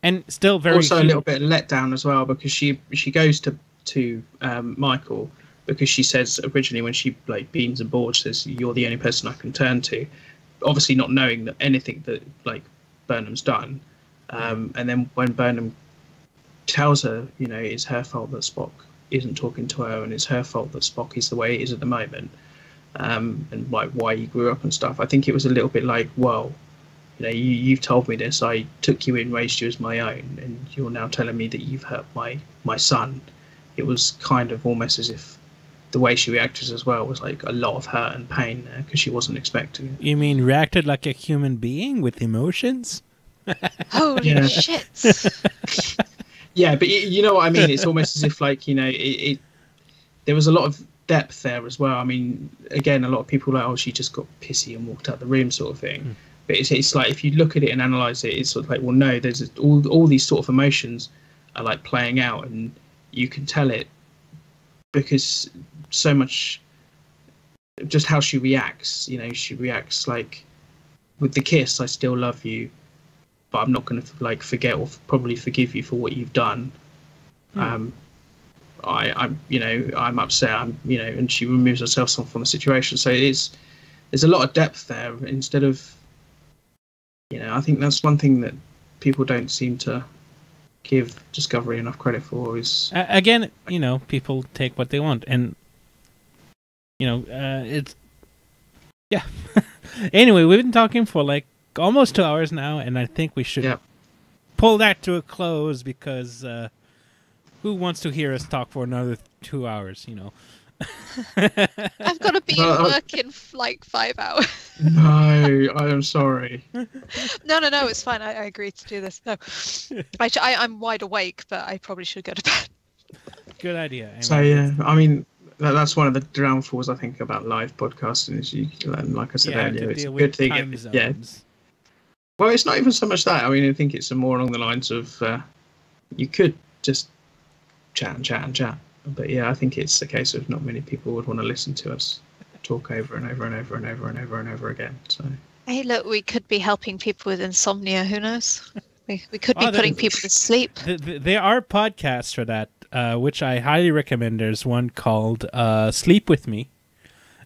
And still very also a little bit of letdown as well, because she goes to Michael, because she says originally when she like beams aboard, she says, you're the only person I can turn to, obviously not knowing that anything that like Burnham's done. And then when Burnham tells her, you know, it's her fault that Spock isn't talking to her, and it's her fault that Spock is the way he is at the moment, and like why he grew up and stuff, I think it was a little bit like, well, you know, you've told me this, I took you in, raised you as my own, and you're now telling me that you've hurt my son. It was kind of almost as if the way she reacted as well was like a lot of hurt and pain there, because she wasn't expecting it. You mean reacted like a human being with emotions? Holy shit. Yeah, but you know what I mean? It's almost as if, like, you know, there was a lot of depth there as well. I mean, again, a lot of people are like, oh, she just got pissy and walked out the room sort of thing. But it's like, if you look at it and analyse it, it's sort of like, well, no, there's all these sort of emotions are like playing out, and you can tell it because so much just how she reacts. You know, she reacts like with the kiss, I still love you, but I'm not going to like forget or probably forgive you for what you've done. I'm you know, I'm upset. You know, and she removes herself from the situation. So there's a lot of depth there. Instead of, you know, I think that's one thing that people don't seem to give Discovery enough credit for. Is again, you know, people take what they want, and you know, it's yeah. Anyway, we've been talking for like almost 2 hours now, and I think we should pull that to a close, because who wants to hear us talk for another 2 hours, you know? I've got to be at work in like 5 hours. No, I am sorry. No, it's fine. I agreed to do this. No, I'm wide awake, but I probably should go to bed. Good idea. So yeah, I mean, that's one of the downfalls I think about live podcasting, is you, like I said earlier, it's a good thing. Yeah. Well, it's not even so much that. I mean, I think it's more along the lines of you could just chat and chat and chat. But yeah, I think it's a case of not many people would want to listen to us talk over and over and over and over and over and over again. So Hey, look, we could be helping people with insomnia. Who knows? We could be Oh, putting people to sleep. There are podcasts for that, which I highly recommend. There's one called "Sleep with Me,"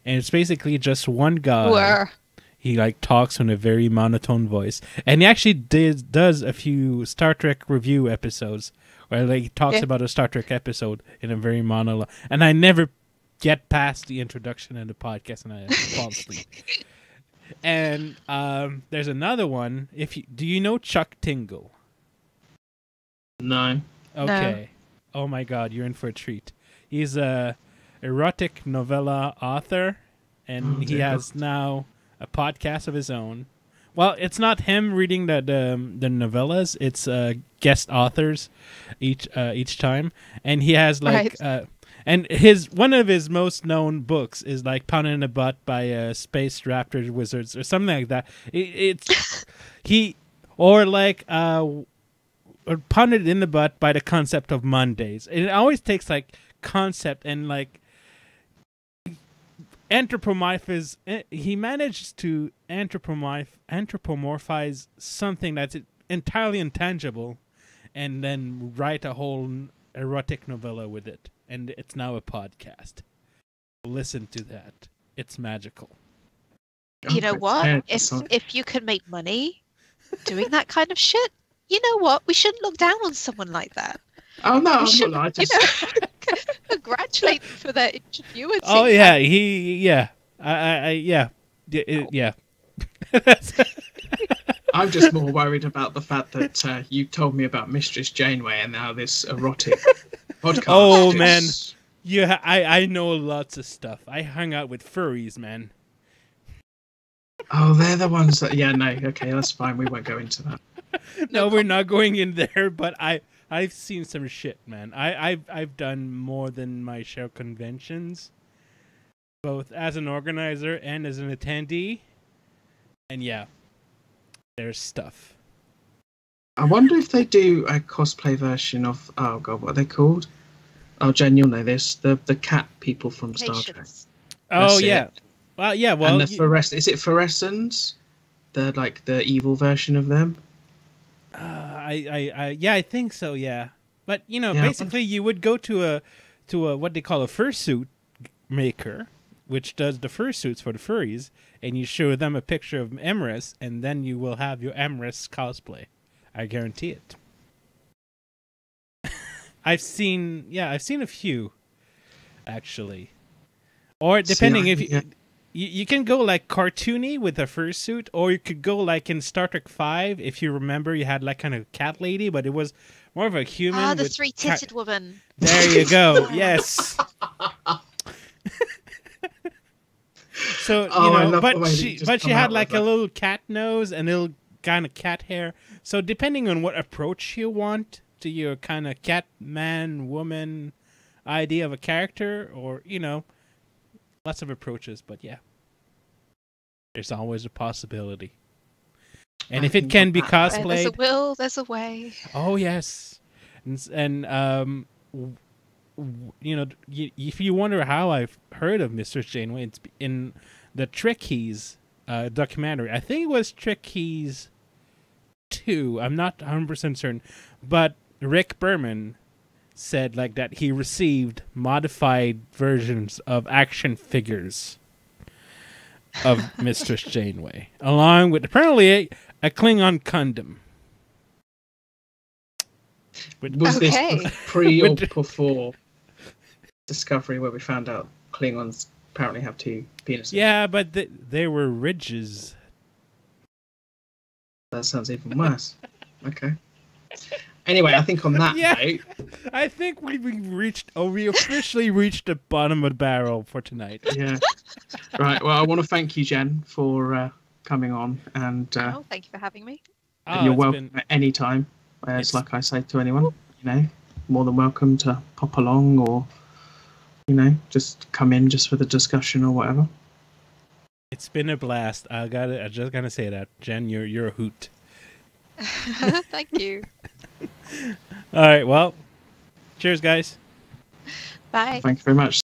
and it's basically just one guy. Where? He like talks in a very monotone voice, and he actually does a few Star Trek review episodes where like he talks about a Star Trek episode in a very monologue. And I never get past the introduction of the podcast, and I fall asleep. And there's another one. Do you know Chuck Tingle? no. Okay. No. Oh my God, you're in for a treat. He's a erotic novella author, and he has now a podcast of his own. Well, it's not him reading the novellas; it's guest authors each time, and he has like and one of his most known books is like "Pounded in the Butt" by Space Raptors Wizards or something like that. Or Pounded in the Butt by the Concept of Mondays. It always takes like concept and like anthropomorphize. He manages to anthropomorphize something that's entirely intangible, and then write a whole erotic novella with it. And it's now a podcast. Listen to that; it's magical. You know what? If you can make money doing that kind of shit, you know what? We shouldn't look down on someone like that. Oh no, I'm not. Congratulate them for their ingenuity. Oh yeah, yeah. I'm just more worried about the fact that you told me about Mistress Janeway and now this erotic podcast. Oh man, I know lots of stuff. I hung out with furries, man. Oh, they're the ones that. Yeah, no, okay, that's fine. We won't go into that. No, we're not going in there. But I've seen some shit, man. I've done more than my share of conventions, both as an organizer and as an attendee. And yeah, there's stuff. I wonder if they do a cosplay version of what are they called? Oh, Jen, you'll know this. The cat people from Star Trek. Oh yeah. Well, yeah. Well, and is it fluorescents? The evil version of them. I think so. Yeah, but basically, you would go to a what they call a fursuit maker, which does the fursuits for the furries, and you show them a picture of Emrys, and then you will have your Emrys cosplay. I guarantee it. I've seen a few, actually, or depending You can go like cartoony with a fursuit, or you could go like in Star Trek V. If you remember, you had like kind of cat lady, but it was more of a human. Ah, the three-titted woman. There you go. Yes. So but she had like a little cat nose and a little kind of cat hair. So depending on what approach you want to your kind of cat man woman idea of a character, or lots of approaches, but yeah, there's always a possibility. And if it can be cosplayed, there's a will, there's a way. Oh yes, and if you wonder how I've heard of Mistress Janeway, it's in the Trekkies documentary. I think it was Trekkies 2. I'm not 100% certain, but Rick Berman said like that he received modified versions of action figures of Mistress Janeway, along with apparently a Klingon condom. Was this pre or before Discovery, where we found out Klingons apparently have 2 penises? Yeah, but they were ridges. That sounds even worse. Okay. Anyway, I think on that note, I think we officially reached the bottom of the barrel for tonight. Yeah. Right. Well, I want to thank you, Jen, for coming on, and thank you for having me. You're welcome at any time. It's like I say to anyone, more than welcome to pop along, or just come in just for the discussion or whatever. It's been a blast. I just gotta say that, Jen, you're a hoot. Thank you. All right, well, cheers, guys. Bye. Thank you very much.